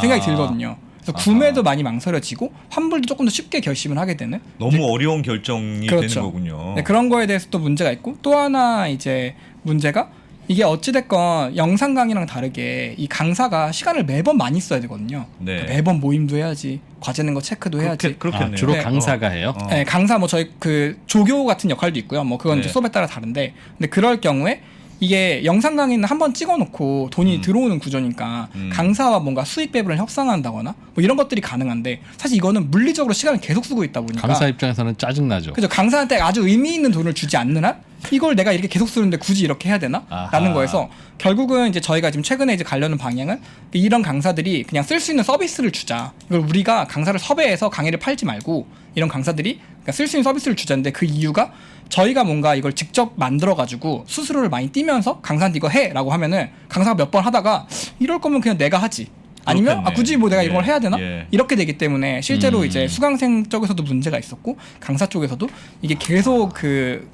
생각이 들거든요. 그래서 구매도 많이 망설여지고 환불도 조금 더 쉽게 결심을 하게 되는 너무 어려운 결정이 그렇죠. 되는 거군요. 네, 그런 거에 대해서 또 문제가 있고 또 하나 이제 문제가 이게 어찌됐건 영상 강의랑 다르게 이 강사가 시간을 매번 많이 써야 되거든요. 네. 그러니까 매번 모임도 해야지 과제 낸 거 체크도 해야지. 그렇겠네요. 주로 네. 강사가 해요? 네, 강사 뭐 저희 그 조교 같은 역할도 있고요. 뭐 그건 네. 이제 수업에 따라 다른데 근데 그럴 경우에 이게 영상 강의는 한번 찍어놓고 돈이 들어오는 구조니까 강사와 뭔가 수익 배분을 협상한다거나 뭐 이런 것들이 가능한데 사실 이거는 물리적으로 시간을 계속 쓰고 있다 보니까 강사 입장에서는 짜증나죠. 그죠. 강사한테 아주 의미 있는 돈을 주지 않는 한 이걸 내가 이렇게 계속 쓰는데 굳이 이렇게 해야 되나? 아하. 라는 거에서 결국은 이제 저희가 지금 최근에 이제 가려는 방향은 이런 강사들이 그냥 쓸 수 있는 서비스를 주자. 이걸 우리가 강사를 섭외해서 강의를 팔지 말고 이런 강사들이 그러니까 쓸 수 있는 서비스를 주자인데 그 이유가 저희가 뭔가 이걸 직접 만들어가지고 수수료를 많이 띄면서 강사한테 이거 해라고 하면은 강사가 몇 번 하다가 이럴 거면 그냥 내가 하지. 아니면 그렇겠네. 굳이 뭐 내가 이런 걸 예, 해야 되나? 예. 이렇게 되기 때문에 실제로 이제 수강생 쪽에서도 문제가 있었고 강사 쪽에서도 이게 계속 그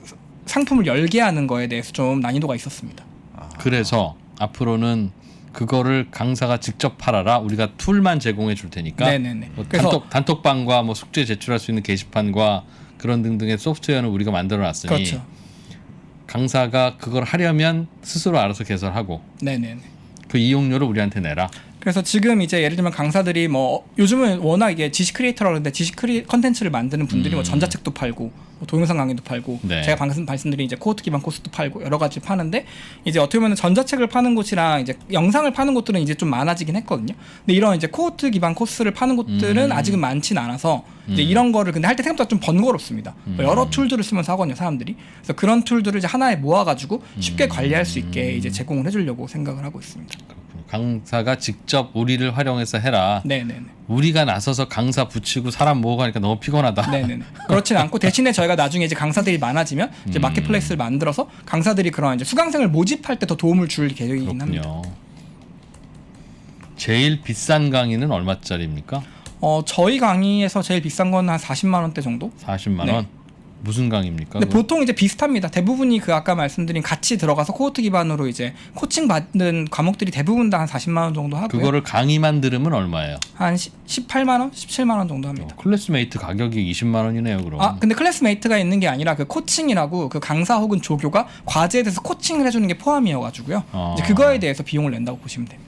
상품을 열게 하는 거에 대해서 좀 난이도가 있었습니다. 그래서 앞으로는 그거를 강사가 직접 팔아라. 우리가 툴만 제공해 줄 테니까. 네네네. 뭐 그래서 단톡방과 뭐 숙제 제출할 수 있는 게시판과 그런 등등의 소프트웨어는 우리가 만들어 놨으니 그렇죠. 강사가 그걸 하려면 스스로 알아서 개설하고 네네네. 그 이용료를 우리한테 내라. 그래서 지금 이제 예를 들면 강사들이 뭐 요즘은 워낙 이게 지식 크리에이터라고 하는데 컨텐츠를 만드는 분들이 뭐 전자책도 팔고 뭐 동영상 강의도 팔고 네. 제가 방금 말씀드린 이제 코호트 기반 코스도 팔고 여러 가지 파는데 이제 어떻게 보면 전자책을 파는 곳이랑 이제 영상을 파는 곳들은 이제 좀 많아지긴 했거든요. 근데 이런 이제 코호트 기반 코스를 파는 곳들은 아직은 많진 않아서 이제 이런 거를 근데 할 때 생각보다 좀 번거롭습니다. 뭐 여러 툴들을 쓰면서 하거든요, 사람들이. 그래서 그런 툴들을 이제 하나에 모아가지고 쉽게 관리할 수 있게 이제 제공을 해주려고 생각을 하고 있습니다. 강사가 직접 우리를 활용해서 해라. 네네네. 우리가 나서서 강사 붙이고 사람 모으고 하니까 너무 피곤하다. 네네. 그렇진 않고 대신에 저희가 나중에 이제 강사들이 많아지면 이제 마켓플레이스를 만들어서 강사들이 그런 이제 수강생을 모집할 때 더 도움을 줄 계획이긴 합니다. 그렇군요. 제일 비싼 강의는 얼마짜리입니까? 저희 강의에서 제일 비싼 건 한 40만 원대 정도? 40만 네. 원. 무슨 강의입니까? 근데 그거? 보통 이제 비슷합니다. 대부분이 그 아까 말씀드린 같이 들어가서 코호트 기반으로 이제 코칭 받는 과목들이 대부분 다 한 40만 원 정도 하고요. 그거를 강의만 들으면 얼마예요? 한 18만 원, 17만 원 정도 합니다. 클래스메이트 가격이 20만 원이네요, 그럼. 아, 근데 클래스메이트가 있는 게 아니라 그 코칭이라고 그 강사 혹은 조교가 과제에 대해서 코칭을 해주는 게 포함이어가지고요. 이제 그거에 대해서 비용을 낸다고 보시면 됩니다.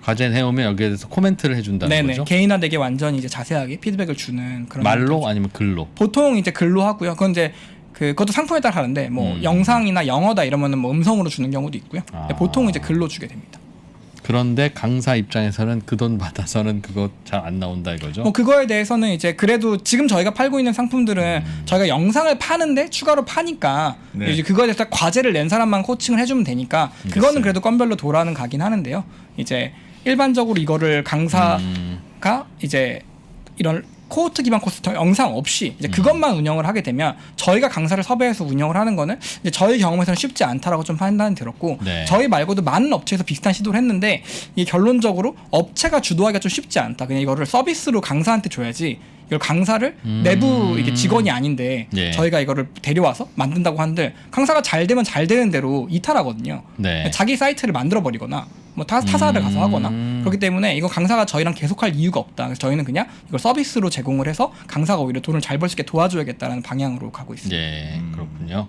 과제는 해오면 여기에 대해서 코멘트를 해준다는 네네. 거죠? 개인화되게 완전히 이제 자세하게 피드백을 주는 그런 말로 형태죠. 아니면 글로? 보통 이제 글로 하고요. 그건 이제 그것도 상품에 따라 다른데 뭐 영상이나 영어다 이러면은 뭐 음성으로 주는 경우도 있고요. 근데 보통 이제 글로 주게 됩니다. 그런데 강사 입장에서는 그 돈 받아서는 그거 잘 안 나온다 이거죠? 뭐 그거에 대해서는 이제 그래도 지금 저희가 팔고 있는 상품들은 저희가 영상을 파는데 추가로 파니까 네. 이제 그거에 대해서 과제를 낸 사람만 코칭을 해주면 되니까 그거는 그래도 건별로 돌아는 가긴 하는데요. 이제 일반적으로 이거를 강사가 이제 이런 코호트 기반 코스 영상 없이 이제 그것만 운영을 하게 되면 저희가 강사를 섭외해서 운영을 하는 거는 이제 저희 경험에서는 쉽지 않다라고 좀 판단이 들었고 네. 저희 말고도 많은 업체에서 비슷한 시도를 했는데 이게 결론적으로 업체가 주도하기가 좀 쉽지 않다. 그냥 이거를 서비스로 강사한테 줘야지 이걸 강사를 내부 이게 직원이 아닌데 예. 저희가 이거를 데려와서 만든다고 하는데 강사가 잘 되면 잘 되는 대로 이탈하거든요. 네. 자기 사이트를 만들어 버리거나 뭐 타사를 가서 하거나 그렇기 때문에 이거 강사가 저희랑 계속할 이유가 없다. 그래서 저희는 그냥 이걸 서비스로 제공을 해서 강사가 오히려 돈을 잘 벌 수 있게 도와줘야겠다라는 방향으로 가고 있습니다. 예, 그렇군요.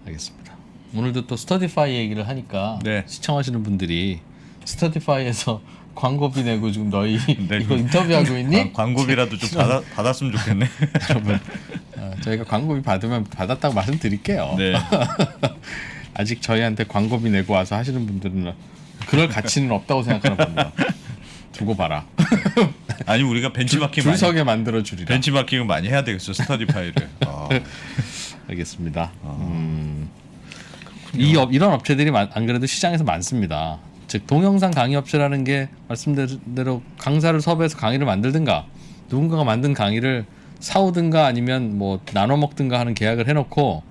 알겠습니다. 오늘도 또 스터디파이 얘기를 하니까 네. 시청하시는 분들이 스터디파이에서 광고비 내고 지금 너희 네. 이거 인터뷰하고 있니? 광고비라도 좀 받았으면 좋겠네. 여러분, 저희가 광고비 받으면 받았다고 말씀드릴게요. 네. 아직 저희한테 광고비 내고 와서 하시는 분들은 그럴 가치는 없다고 생각하나 봅니다. 두고 봐라. 아니 우리가 벤치마킹 줄 많이 서게 만들어 주리라. 벤치마킹을 많이 해야 되겠어 스터디파이를. 알겠습니다. 이런 업체들이 안 그래도 시장에서 많습니다. 즉 동영상 강의 업체라는 게 말씀대로 강사를 섭외해서 강의를 만들든가 누군가가 만든 강의를 사오든가 아니면 뭐 나눠 먹든가 하는 계약을 해놓고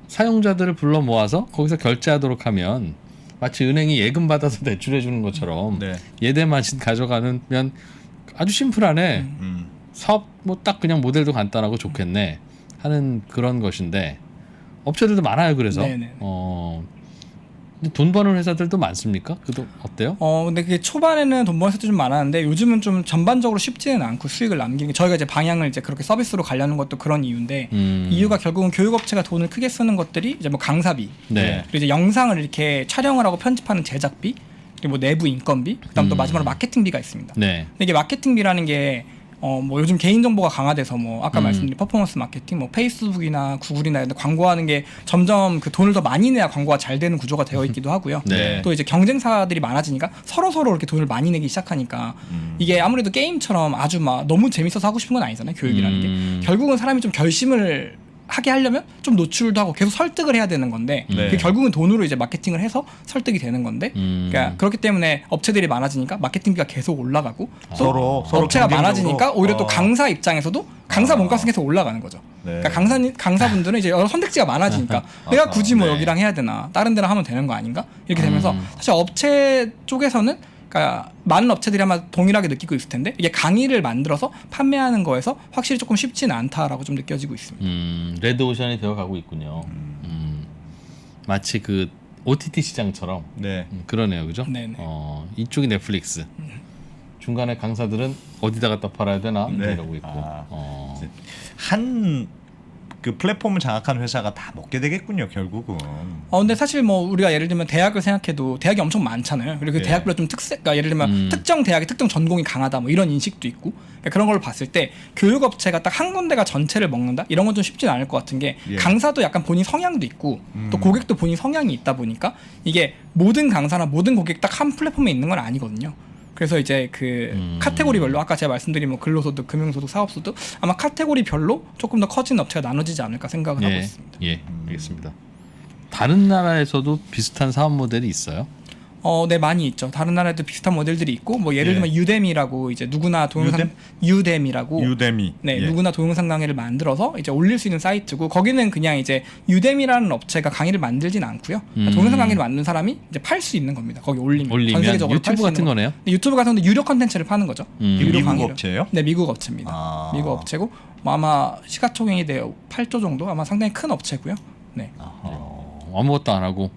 사용자들을 불러 모아서 거기서 결제하도록 하면 마치 은행이 예금 받아서 대출해 주는 것처럼 네. 예대 마진 가져가면 아주 심플하네. 사업 뭐 딱 그냥 모델도 간단하고 좋겠네 하는 그런 것인데 업체들도 많아요. 그래서 네네. 근데 돈 버는 회사들도 많습니까? 그도 어때요? 근데 그게 초반에는 돈 버는 회사도 좀 많았는데 요즘은 좀 전반적으로 쉽지는 않고 수익을 남기는 게 저희가 이제 방향을 이제 그렇게 서비스로 가려는 것도 그런 이유인데 이유가 결국은 교육업체가 돈을 크게 쓰는 것들이 이제 뭐 강사비, 네. 그리고 이제 영상을 이렇게 촬영을 하고 편집하는 제작비, 그리고 뭐 내부 인건비, 그다음 또 마지막으로 마케팅비가 있습니다. 네. 근데 이게 마케팅비라는 게 뭐 요즘 개인정보가 강화돼서 뭐 아까 말씀드린 퍼포먼스 마케팅, 뭐 페이스북이나 구글이나 이런 데 광고하는 게 점점 그 돈을 더 많이 내야 광고가 잘 되는 구조가 되어 있기도 하고요. 네. 또 이제 경쟁사들이 많아지니까 서로 이렇게 돈을 많이 내기 시작하니까 이게 아무래도 게임처럼 아주 막 너무 재밌어서 하고 싶은 건 아니잖아요. 교육이라는 게 결국은 사람이 좀 결심을 하게 하려면 좀 노출도 하고 계속 설득을 해야 되는 건데 네. 그게 결국은 돈으로 이제 마케팅을 해서 설득이 되는 건데 그러니까 그렇기 때문에 업체들이 많아지니까 마케팅비가 계속 올라가고 또 서로 업체가 경쟁적으로. 많아지니까 오히려 또 강사 입장에서도 강사 몸값은 계속 올라가는 거죠. 네. 그러니까 강사분들은 이제 여러 선택지가 많아지니까 내가 굳이 뭐 네. 여기랑 해야 되나 다른 데랑 하면 되는 거 아닌가 이렇게 되면서 사실 업체 쪽에서는 그러니까 많은 업체들이 아마 동일하게 느끼고 있을 텐데 이게 강의를 만들어서 판매하는 거에서 확실히 조금 쉽지는 않다라고 좀 느껴지고 있습니다. 레드오션이 되어가고 있군요. 마치 그 OTT 시장처럼 네. 그러네요, 그죠? 네네. 이쪽이 넷플릭스. 중간에 강사들은 어디다 갖다 팔아야 되나 네. 이러고 있고. 한 그 플랫폼을 장악하는 회사가 다 먹게 되겠군요, 결국은. 근데 사실 뭐 우리가 예를 들면 대학을 생각해도 대학이 엄청 많잖아요. 그리고 그 네. 대학별로 좀 그러니까 예를 들면 특정 대학의 특정 전공이 강하다 뭐 이런 인식도 있고 그러니까 그런 걸 봤을 때 교육업체가 딱 한 군데가 전체를 먹는다 이런 건 좀 쉽진 않을 것 같은 게 예. 강사도 약간 본인 성향도 있고 또 고객도 본인 성향이 있다 보니까 이게 모든 강사나 모든 고객 딱 한 플랫폼에 있는 건 아니거든요. 그래서 이제 그 카테고리별로 아까 제가 말씀드린 뭐 근로소득, 금융소득, 사업소득 아마 카테고리별로 조금 더 커진 업체가 나눠지지 않을까 생각을 하고 있습니다. 예, 알겠습니다. 다른 나라에서도 비슷한 사업 모델이 있어요? 네 많이 있죠. 다른 나라에도 비슷한 모델들이 있고 뭐 예를 예. 들면 유데미라고 이제 누구나 동영상 유데미라고 유데미. 네 예. 누구나 동영상 강의를 만들어서 이제 올릴 수 있는 사이트고 거기는 그냥 이제 유데미라는 업체가 강의를 만들진 않고요. 동영상 강의를 만든 사람이 이제 팔 수 있는 겁니다. 거기 올리면 전 세계적으로 팔 유튜브 수 같은 있는 거네요? 네, 유튜브 같은 건데 유료 컨텐츠를 파는 거죠. 유료 미국 강의를. 업체예요? 네 미국 업체입니다. 아. 미국 업체고 뭐 아마 시가총액이 8조 정도 아마 상당히 큰 업체고요. 네. 아무것도 안 하고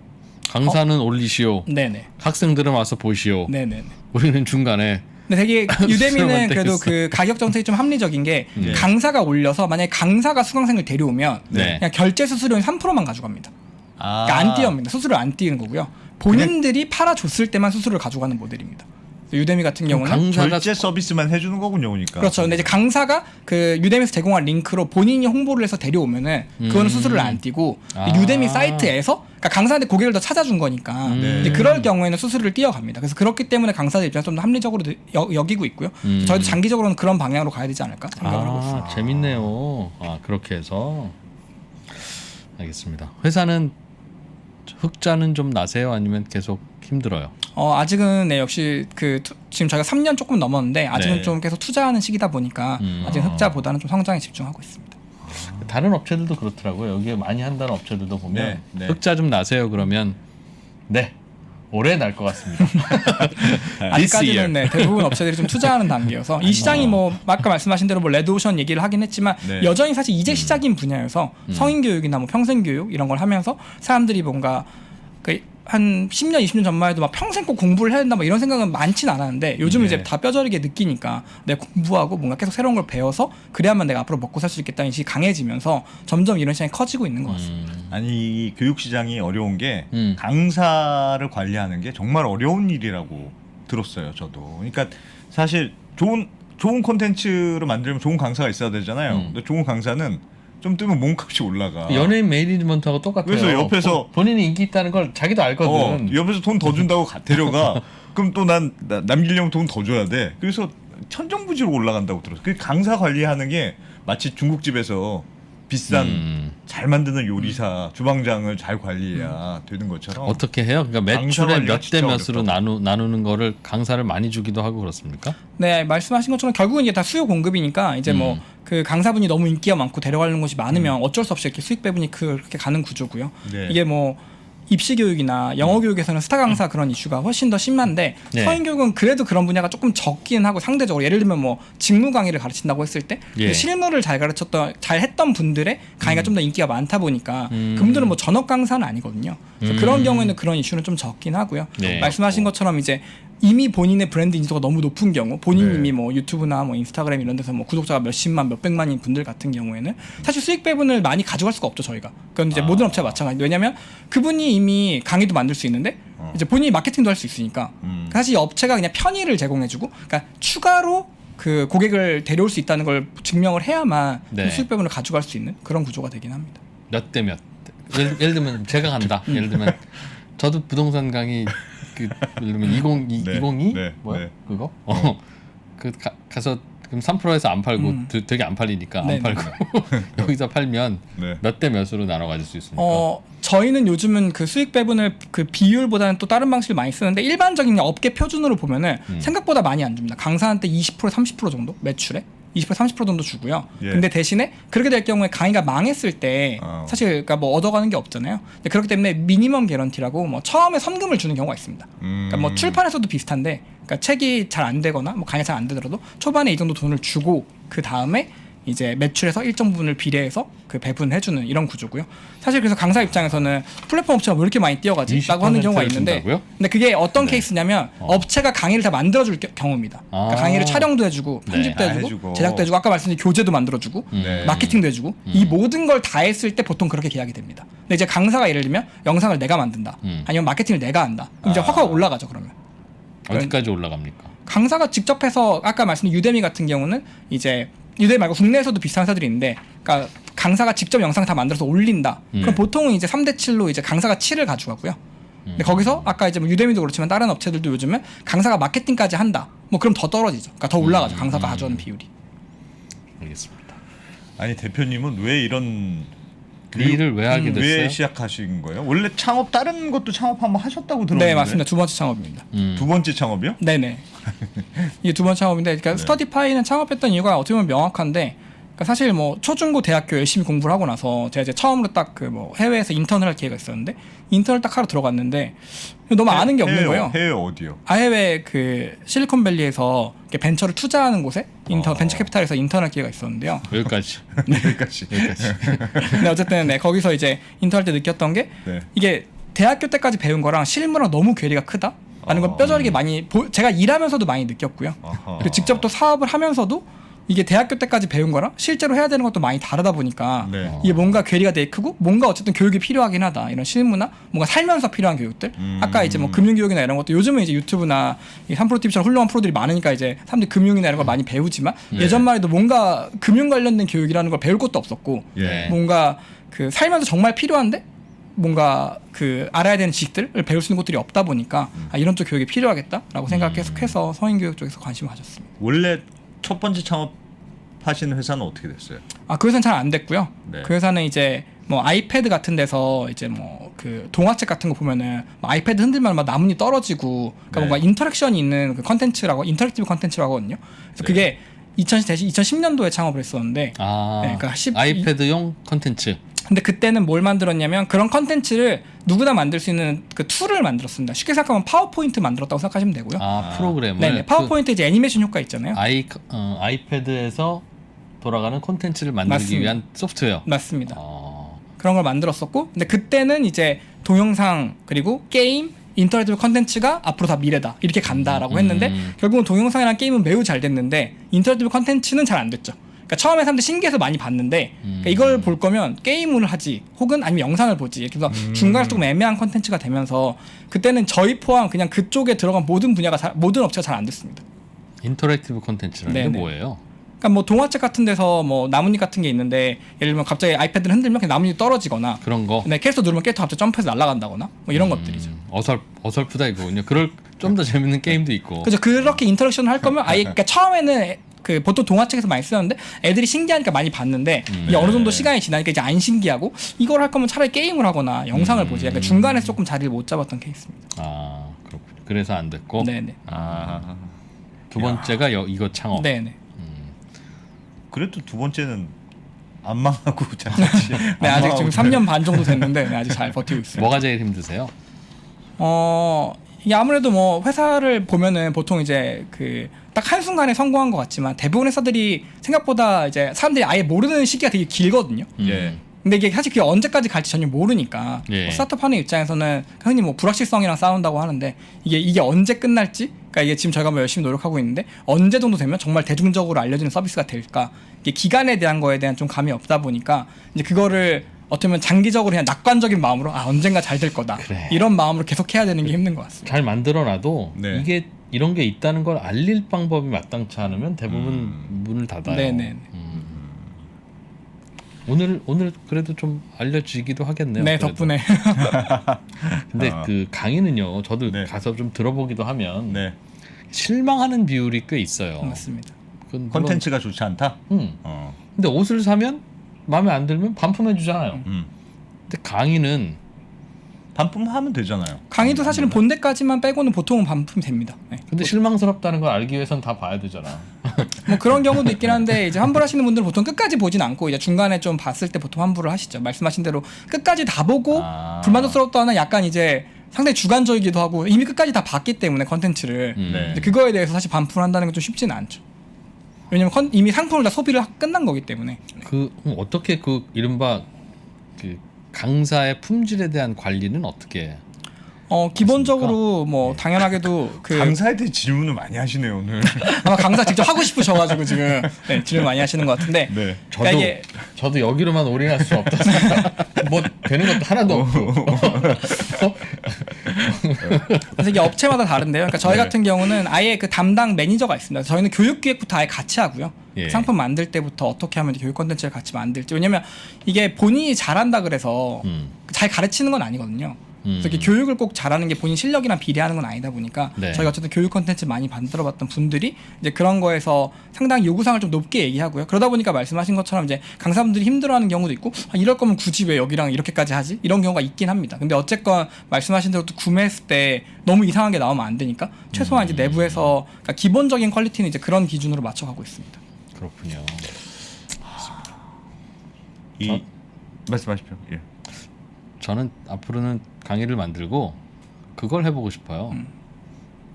강사는 올리시오. 네네. 학생들은 와서 보시오. 네네네. 우리는 중간에 근데 되게 유데미는 수업만 그래도 떼겠어. 그 가격 정책이 좀 합리적인 게 네. 강사가 올려서 만약에 강사가 수강생을 데려오면 네. 그냥 결제 수수료는 3%만 가져갑니다. 그러니까 안 띄웁니다. 수수료 안 띄는 거고요. 본인들이 팔아줬을 때만 수수료를 가져가는 모델입니다. 유데미 같은 경우는 강사가 결제 서비스만 해주는 거군요, 그러니까. 그렇죠. 근데 이제 강사가 그 유데미에서 제공한 링크로 본인이 홍보를 해서 데려오면은 그거는 수수료를 안 띄고 유데미 사이트에서 그러니까 강사한테 고객을 더 찾아준 거니까 네. 이제 그럴 경우에는 수수료를 띄어갑니다. 그래서 그렇기 때문에 강사들 입장에서 좀 더 합리적으로 여기고 있고요. 저희도 장기적으로는 그런 방향으로 가야 되지 않을까 생각을 하고 있습니다. 재밌네요. 그렇게 해서 알겠습니다. 회사는 흑자는 좀 나세요? 아니면 계속 힘들어요? 아직은 네, 역시 지금 저희가 3년 조금 넘었는데 아직은 네. 좀 계속 투자하는 시기다 보니까 아직 흑자보다는 좀 성장에 집중하고 있습니다. 다른 업체들도 그렇더라고요. 여기에 많이 한다는 업체들도 보면 네, 네. 흑자 좀 나세요. 그러면 네. 올해 날 것 같습니다. This year. 아직까지는 네, 대부분 업체들이 좀 투자하는 단계여서 이 시장이 뭐 아까 말씀하신 대로 뭐 레드오션 얘기를 하긴 했지만 네. 여전히 사실 이제 시작인 분야여서 성인 교육이나 뭐 평생 교육 이런 걸 하면서 사람들이 뭔가 한 10년, 20년 전만 해도 막 평생 꼭 공부를 해야 된다 뭐 이런 생각은 많진 않았는데 요즘은 네. 이제 다 뼈저리게 느끼니까 내가 공부하고 뭔가 계속 새로운 걸 배워서 그래야만 내가 앞으로 먹고 살 수 있겠다는 인식이 강해지면서 점점 이런 시장이 커지고 있는 것 같습니다. 아니 이 교육 시장이 어려운 게 음. 강사를 관리하는 게 정말 어려운 일이라고 들었어요, 저도. 그러니까 사실 좋은 콘텐츠를 만들면 좋은 강사가 있어야 되잖아요. 근데 좋은 강사는 좀 뜨면 몸값이 올라가. 연예인 매니지먼트하고 똑같아요. 그래서 옆에서 본인이 인기 있다는 걸 자기도 알거든. 옆에서 돈 더 준다고 데려가. 그럼 또 난 남기려면 돈 더 줘야 돼. 그래서 천정부지로 올라간다고 들었어. 그 강사 관리하는 게 마치 중국집에서 비싼 잘 만드는 요리사 주방장을 잘 관리해야 되는 것처럼. 어떻게 해요? 그러니까 강사 매출의 관리가 몇 대 진짜 몇으로 어렵다고. 나누는 거를 강사를 많이 주기도 하고 그렇습니까? 네, 말씀하신 것처럼 결국은 이게 다 수요 공급이니까 이제 뭐 그 강사분이 너무 인기가 많고 데려가는 곳이 많으면 어쩔 수 없이 이렇게 수익 배분이 그렇게 가는 구조고요. 네. 이게 뭐 입시 교육이나 영어 교육에서는 스타 강사 그런 이슈가 훨씬 더 심한데 네. 서인 교육은 그래도 그런 분야가 조금 적긴 하고 상대적으로 예를 들면 뭐 직무 강의를 가르친다고 했을 때 예. 실무를 잘 했던 분들의 강의가 좀 더 인기가 많다 보니까 그분들은 뭐 전업 강사는 아니거든요. 그래서 그런 경우에는 그런 이슈는 좀 적긴 하고요. 네. 말씀하신 것처럼 이제 이미 본인의 브랜드 인지도가 너무 높은 경우 본인 네. 이미 뭐 유튜브나 뭐 인스타그램 이런 데서 뭐 구독자가 몇십만 몇백만인 분들 같은 경우에는 사실 수익 배분을 많이 가져갈 수가 없죠 저희가. 그건 이제 모든 업체가 마찬가지. 왜냐하면 그분이 이미 강의도 만들 수 있는데 이제 본인이 마케팅도 할 수 있으니까 사실 이 업체가 그냥 편의를 제공해주고 그러니까 추가로 그 고객을 데려올 수 있다는 걸 증명을 해야만 네. 수익 배분을 가져갈 수 있는 그런 구조가 되긴 합니다. 몇 대 몇. 예를 들면 제가 간다. 예를 들면 저도 부동산 강의 예를 들면 2022 네, 202 네, 뭐야? 네. 그거? 가서 그럼 3%에서 안 팔고 되게 안 팔리니까 네, 안 팔고 여기서 팔면 네. 몇 대 몇으로 나눠 가질 수 있습니까? 저희는 요즘은 그 수익 배분을 그 비율보다는 또 다른 방식을 많이 쓰는데 일반적인 업계 표준으로 보면은 생각보다 많이 안 줍니다. 강사한테 20% 30% 정도 매출에 20% 30% 정도 주고요. 예. 근데 대신에 그렇게 될 경우에 강의가 망했을 때 사실 그러니까 뭐 얻어가는 게 없잖아요. 근데 그렇기 때문에 미니멈 개런티라고 뭐 처음에 선금을 주는 경우가 있습니다. 그러니까 뭐 출판에서도 비슷한데 그러니까 책이 잘 안 되거나 뭐 강의가 잘 안 되더라도 초반에 이 정도 돈을 주고 그 다음에 이제 매출에서 일정 부분을 비례해서 그 배분을 해주는 이런 구조고요. 사실 그래서 강사 입장에서는 플랫폼 업체가 왜 이렇게 많이 뛰어가지?라고 하는 경우가 있는데, 준다고요? 근데 그게 어떤 케이스냐면 업체가 강의를 다 만들어줄 경우입니다. 그러니까 강의를 촬영도 해주고 편집도 네. 해주고 해주고. 제작도 해주고 아까 말씀드린 교재도 만들어주고 네. 마케팅도 해주고 이 모든 걸 다 했을 때 보통 그렇게 계약이 됩니다. 근데 이제 강사가 예를 들면 영상을 내가 만든다, 아니면 마케팅을 내가 한다, 그럼 이제 확 올라가죠. 그러면 어디까지 올라갑니까? 강사가 직접 해서 아까 말씀드린 유데미 같은 경우는 이제 유데미 말고 국내에서도 비슷한 회사들이 있는데, 그러니까 강사가 직접 영상 다 만들어서 올린다. 그럼 보통은 이제 3대7로 이제 강사가 7을 가져가고요. 근데 거기서 아까 이제 뭐 유데미도 그렇지만 다른 업체들도 요즘은 강사가 마케팅까지 한다. 뭐 그럼 더 떨어지죠. 그러니까 더 올라가죠. 강사가 가져가는 비율이. 알겠습니다. 아니 대표님은 왜 이런 이 일을 왜 하게 됐어요? 왜 시작하신 거예요? 원래 창업 다른 것도 창업 한번 하셨다고 들었는데. 네, 맞습니다. 두 번째 창업입니다. 두 번째 창업이요? 네네. 이게 두 번째 창업인데, 그러니까 스터디파이는 창업했던 이유가 어떻게 보면 명확한데, 그러니까 사실 뭐 초중고 대학교 열심히 공부를 하고 나서 제가 이제 처음으로 딱 그 뭐 해외에서 인턴을 할 기회가 있었는데 인턴을 딱 하러 들어갔는데 너무 아는 게 없는 거예요. 해외 어디요? 해외 그 실리콘밸리에서 이렇게 벤처를 투자하는 곳에 벤처 캐피탈에서 인턴할 기회가 있었는데요. 여기까지. 여기까지. 근데 어쨌든 네, 거기서 이제 인턴할 때 느꼈던 게 네. 이게 대학교 때까지 배운 거랑 실무랑 너무 괴리가 크다. 라는 걸 뼈저리게 많이 제가 일하면서도 많이 느꼈고요. 그리고 직접 또 사업을 하면서도 이게 대학교 때까지 배운 거랑 실제로 해야 되는 것도 많이 다르다 보니까 네. 이게 뭔가 괴리가 되게 크고 뭔가 어쨌든 교육이 필요하긴 하다. 이런 실무나 뭔가 살면서 필요한 교육들. 아까 이제 뭐 금융교육이나 이런 것도 요즘은 이제 유튜브나 이 3프로TV처럼 훌륭한 프로들이 많으니까 이제 사람들이 금융이나 이런 걸 많이 배우지만 예전만 해도 뭔가 금융 관련된 교육이라는 걸 배울 것도 없었고 예. 뭔가 그 살면서 정말 필요한데 뭔가 그 알아야 되는 지식들을 배울 수 있는 것들이 없다 보니까 이런 쪽 교육이 필요하겠다라고 생각해서 해서 성인교육 쪽에서 관심을 가졌습니다. 원래 첫 번째 창업하신 회사는 어떻게 됐어요? 그 회사는 잘 안 됐고요. 네. 그 회사는 이제 뭐 아이패드 같은 데서 이제 뭐 그 동화책 같은 거 보면은 뭐 아이패드 흔들면 막 나뭇잎 떨어지고 그러니까 네. 뭔가 인터랙션이 있는 그 컨텐츠라고 인터랙티브 컨텐츠라고 하거든요. 그래서 그게 2010년도에 창업을 했었는데 네, 그러니까 아이패드용 컨텐츠. 근데 그때는 뭘 만들었냐면 그런 컨텐츠를 누구나 만들 수 있는 그 툴을 만들었습니다. 쉽게 생각하면 파워포인트 만들었다고 생각하시면 되고요. 프로그램을. 네네. 파워포인트 이제 애니메이션 효과 있잖아요. 아이패드에서 돌아가는 콘텐츠를 만들기 맞습니다. 위한 소프트웨어. 맞습니다. 그런 걸 만들었었고, 근데 그때는 이제 동영상 그리고 게임, 인터랙티브 컨텐츠가 앞으로 다 미래다 이렇게 간다라고 했는데 결국은 동영상이랑 게임은 매우 잘 됐는데 인터랙티브 컨텐츠는 잘 안 됐죠. 그러니까 처음에 사람들 신기해서 많이 봤는데 그러니까 이걸 볼 거면 게임을 하지 혹은 아니면 영상을 보지. 그래서 중간에 조금 애매한 컨텐츠가 되면서 그때는 저희 포함 그냥 그쪽에 들어간 모든 분야가 모든 업체가 잘 안 됐습니다. 인터랙티브 컨텐츠라는 게 네네. 뭐예요? 그러니까 뭐 동화책 같은 데서 뭐 나뭇잎 같은 게 있는데 예를 들면 갑자기 아이패드를 흔들면 그냥 나뭇잎 떨어지거나 그런 거. 네, 캐릭터 누르면 캐릭터 갑자기 점프해서 날아간다거나 뭐 이런 것들이죠. 어설프다 이거군요. 그럴 좀 더 재밌는 게임도 있고. 그죠. 그렇게 인터랙션을 할 거면 아예 그러니까 처음에는 그 보통 동화책에서 많이 쓰는데 애들이 신기하니까 많이 봤는데 이게 어느 정도 시간이 지나니까 이제 안 신기하고 이걸 할 거면 차라리 게임을 하거나 영상을 보지. 그러니까 중간에 조금 자리를 못 잡았던 케이스입니다. 그렇군요. 그래서 안 됐고. 네네. 두 번째가 이거 창업. 네네. 그래도 두 번째는 안 망하고 잘. 네, 아직 지금 3년 반 정도 됐는데 네, 아직 잘 버티고 있어요. 뭐가 제일 힘드세요? 이게 아무래도 뭐 회사를 보면은 보통 이제 그 딱 한순간에 성공한 것 같지만 대부분 회사들이 생각보다 이제 사람들이 아예 모르는 시기가 되게 길거든요. 예. 근데 이게 사실 그게 언제까지 갈지 전혀 모르니까 예. 뭐 스타트업 하는 입장에서는 흔히 뭐 불확실성이랑 싸운다고 하는데 이게 언제 끝날지, 그러니까 이게 지금 저희가 뭐 열심히 노력하고 있는데 언제 정도 되면 정말 대중적으로 알려지는 서비스가 될까, 이게 기간에 대한 거에 대한 좀 감이 없다 보니까 이제 그거를 어떻게 보면 장기적으로 그냥 낙관적인 마음으로 언젠가 잘 될 거다 그래. 이런 마음으로 계속 해야 되는 게 힘든 것 같습니다. 잘 만들어놔도 네. 이게 이런 게 있다는 걸 알릴 방법이 마땅치 않으면 대부분 문을 닫아요. 네네. 오늘 그래도 좀 알려지기도 하겠네요. 네, 그래도. 덕분에. 근데 그 강의는요, 저도 네. 가서 좀 들어보기도 하면 네. 실망하는 비율이 꽤 있어요. 맞습니다. 그건 물론- 컨텐츠가 좋지 않다. 근데 옷을 사면 마음에 안 들면 반품해 주잖아요. 근데 강의는 반품하면 되잖아요. 강의도 사실은 본 데까지만 빼고는 보통은 반품이 됩니다. 네. 근데 실망스럽다는 걸 알기 위해선 다 봐야 되잖아. 뭐 그런 경우도 있긴 한데 이제 환불하시는 분들은 보통 끝까지 보진 않고 이제 중간에 좀 봤을 때 보통 환불을 하시죠. 말씀하신 대로 끝까지 다 보고 아. 불만족스럽다는 약간 이제 상당히 주관적이기도 하고 이미 끝까지 다 봤기 때문에 컨텐츠를 네. 근데 그거에 대해서 사실 반품을 한다는 건 좀 쉽지는 않죠. 왜냐면 이미 상품을 다 소비를 끝난 거기 때문에. 그 어떻게 그 이른바 그 강사의 품질에 대한 관리는 어떻게? 기본적으로 뭐 당연하게도 그 강사에 대해 질문을 많이 하시네요 오늘. 아마 강사 직접 하고 싶으셔가지고 지금 네, 질문 많이 하시는 것 같은데. 네. 저도 이게 저도 여기로만 올인할 수 없다. 뭐 되는 것도 하나도 없고. 그래서 이게 업체마다 다른데요. 그러니까 저희 네. 같은 경우는 아예 그 담당 매니저가 있습니다. 저희는 교육 기획부터 아예 같이 하고요. 예. 상품 만들 때부터 어떻게 하면 교육 콘텐츠를 같이 만들지. 왜냐면 이게 본인이 잘한다 그래서 잘 가르치는 건 아니거든요. 그래서 이렇게 교육을 꼭 잘하는 게 본인 실력이랑 비례하는 건 아니다 보니까 네. 저희가 어쨌든 교육 콘텐츠 많이 만들어봤던 분들이 이제 그런 거에서 상당히 요구사항을 좀 높게 얘기하고요. 그러다 보니까 말씀하신 것처럼 이제 강사분들이 힘들어하는 경우도 있고 이럴 거면 굳이 왜 여기랑 이렇게까지 하지? 이런 경우가 있긴 합니다. 근데 어쨌건 말씀하신 대로 또 구매했을 때 너무 이상한 게 나오면 안 되니까 최소한 이제 내부에서 그러니까 기본적인 퀄리티는 이제 그런 기준으로 맞춰가고 있습니다. 그렇군요. 말씀하십시오. 예. 저는 앞으로는 강의를 만들고 그걸 해보고 싶어요.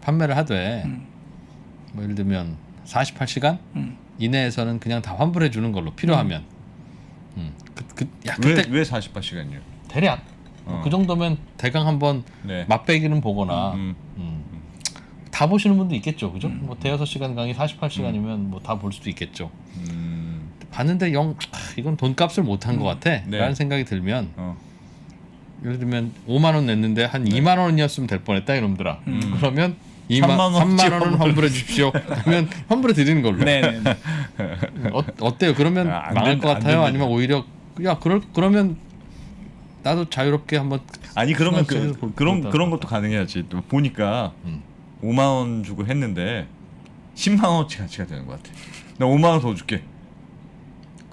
판매를 하되 뭐 예를 들면 48시간 이내에서는 그냥 다 환불해 주는 걸로 필요하면. 그때 왜 48시간이요? 대략 그 정도면 대강 한번 네. 맛배기는 보거나 음. 다 보시는 분도 있겠죠, 그죠? 뭐 대여섯 시간 강의 48시간이면 뭐 다 볼 수도 있겠죠. 봤는데 이건 돈값을 못한 것 같아. 네. 라는 생각이 들면 예를 들면 5만 원 냈는데 한 2만 원이었으면 될 뻔했다 이놈들아. 그러면 3만 원 3만 원은 환불해 주십시오. 그러면 환불해 드리는 걸로. 네네. 어때요? 그러면 야, 안 망할 된다, 것 안 같아요? 된다. 아니면 오히려 그러면 나도 자유롭게 한번 아니 그러면 시간을 볼 그런 것 그런 같다. 것도 가능해야지. 또 보니까 5만 원 주고 했는데 10만 원어치 가치가 되는 것 같아. 나 5만 원 더 줄게.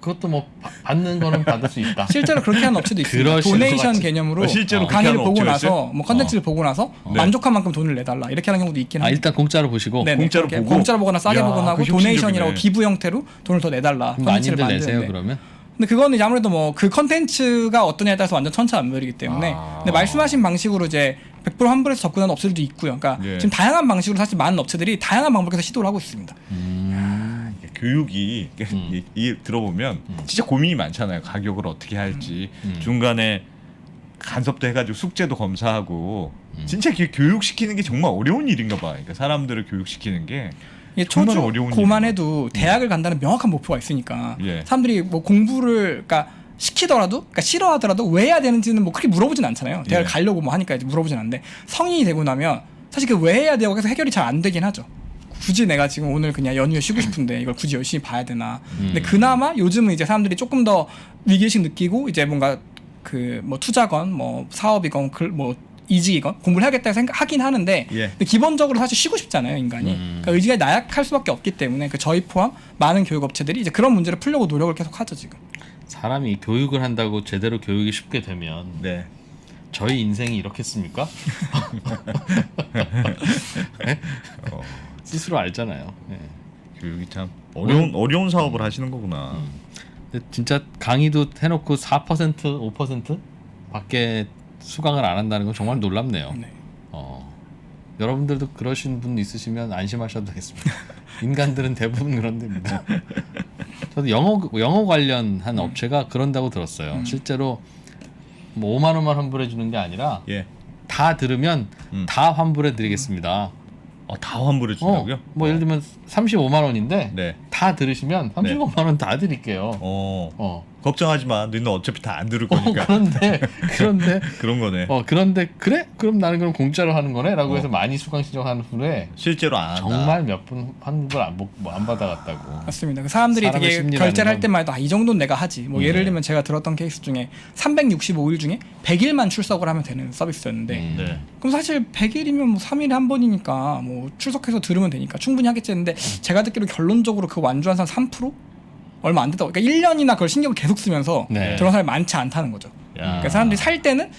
그것도 뭐 받는 거는 받을 수 있다. 실제로 그렇게 하는 업체도 있습니다. 그러시는 도네이션 것 같지. 개념으로 실제로 그렇게 강의를 하는 보고 업체가 나서 있어요? 뭐 컨텐츠를 보고 나서 네. 만족한 만큼 돈을 내달라 이렇게 하는 경우도 있긴 합니다. 일단 공짜로 보시고 네네, 공짜로 그렇게 보고? 공짜로 보거나 싸게 야, 보거나 하고 그거 도네이션이라고 혁신적이네. 기부 형태로 돈을 더 내달라 그럼 컨텐츠를 많이들 내세요 만드는데 그러면? 근데 그거는 이제 아무래도 뭐 그 컨텐츠가 어떠냐에 따라서 완전 천차만별이기 때문에 근데 말씀하신 방식으로 이제 100% 환불해서 접근하는 업체들도 있고요. 그러니까 예. 지금 다양한 방식으로 사실 많은 업체들이 다양한 방법에서 시도를 하고 있습니다. 교육이 이 들어보면 진짜 고민이 많잖아요. 가격을 어떻게 할지 중간에 간섭도 해가지고 숙제도 검사하고 진짜 교육시키는 게 정말 어려운 일인가 봐. 그러니까 사람들을 교육시키는 게 이게 정말 초중 어려운 고만 일이구나. 해도 대학을 간다는 명확한 목표가 있으니까 예. 사람들이 뭐 공부를 그러니까 시키더라도 그러니까 싫어하더라도 왜 해야 되는지는 뭐 그렇게 물어보진 않잖아요. 대학을 예. 가려고 뭐 하니까 이제 물어보진 않는데 성인이 되고 나면 사실 그 왜 해야 되고 해서 해결이 잘 안 되긴 하죠. 굳이 내가 지금 오늘 그냥 연휴에 쉬고 싶은데 이걸 굳이 열심히 봐야 되나. 근데 그나마 요즘은 이제 사람들이 조금 더 위기의식 느끼고 이제 뭔가 그 뭐 투자건 뭐 사업이건 뭐 이직이건 공부를 해야겠다 생각하긴 하는데 예. 근데 기본적으로 사실 쉬고 싶잖아요 인간이. 그러니까 의지가 나약할 수밖에 없기 때문에 그 저희 포함 많은 교육업체들이 이제 그런 문제를 풀려고 노력을 계속 하죠 지금. 사람이 교육을 한다고 제대로 교육이 쉽게 되면 네. 저희 인생이 이렇겠습니까? 네? 스스로 알잖아요. 네. 교육이 참 어려운 사업을 하시는 거구나. 근데 진짜 강의도 해놓고 4% 5% 밖에 수강을 안 한다는 건 정말 놀랍네요. 네. 여러분들도 그러신 분 있으시면 안심하셔도 되겠습니다. 인간들은 대부분 그런 데입니다. 저도 영어 관련한 업체가 그런다고 들었어요. 실제로 뭐 5만 원만 환불해 주는 게 아니라 예. 다 들으면 다 환불해 드리겠습니다. 다 환불해 준다고요? 뭐 예를 들면 35만 원인데 네. 다 들으시면 35만 원 다 드릴게요. 걱정하지 마. 너는 어차피 다 안 들을 거니까. 그런데 그런 거네. 그런데 그래? 그럼 나는 그럼 공짜로 하는 거네?라고 해서 많이 수강 신청하는 후에 실제로 안 한다. 정말 몇 분 환불 안 받아갔다고. 맞습니다. 그 사람들이 사람의 되게 심리라는 결제를 할 건- 때만 해도 이 정도는 내가 하지. 뭐 예를 들면 제가 들었던 케이스 중에 365일 중에 100일만 출석을 하면 되는 서비스였는데 네. 그럼 사실 100일이면 뭐 3일에 한 번이니까 뭐 출석해서 들으면 되니까 충분히 하겠지 했는데 제가 듣기로 결론적으로 그 완주한 사람 3%? 얼마 안 됐다고. 그러니까 1년이나 그걸 신경을 계속 쓰면서 네. 그런 사람이 많지 않다는 거죠. 야. 그러니까 사람들이 살 때는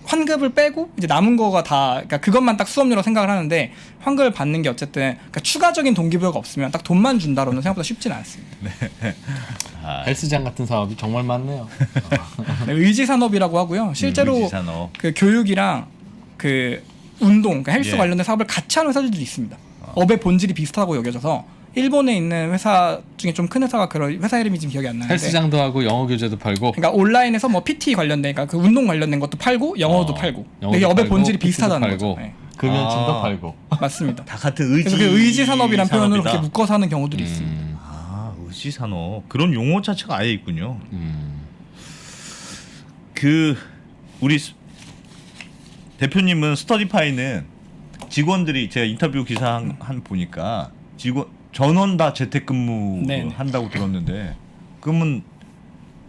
환급을 빼고 이제 남은 거가 다 그러니까 그것만 딱 수업료로 생각을 하는데 환급을 받는 게 어쨌든 그러니까 추가적인 동기부여가 없으면 딱 돈만 준다로는 생각보다 쉽지는 않습니다. 헬스장 같은 사업이 정말 많네요. 네, 의지 산업이라고 하고요. 실제로 의지 산업. 그 교육이랑 그 운동, 그러니까 헬스 예. 관련된 사업을 같이 하는 회사들도 있습니다. 업의 본질이 비슷하고 여겨져서 일본에 있는 회사 중에 좀 큰 회사가 그런 회사 이름이 지금 기억이 안 나는데 헬스장도 하고 영어 교재도 팔고. 그러니까 온라인에서 뭐 PT 관련된 그러니까 그 운동 관련된 것도 팔고 영어도 팔고 영어도 이게 업의 팔고, 본질이 PT도 비슷하다는 팔고, 거죠. 네. 금연침도 아. 팔고. 맞습니다. 다 같은 의지. 그래서 그 의지 산업이라는 표현으로 산업이다. 그렇게 묶어서 하는 경우들이 있습니다. 아, 의지 산업. 그런 용어 자체가 아예 있군요. 그 우리 대표님은 스터디파이는 직원들이 제가 인터뷰 기사 한 보니까 직원 전원 다 재택근무 네네. 한다고 들었는데 그러면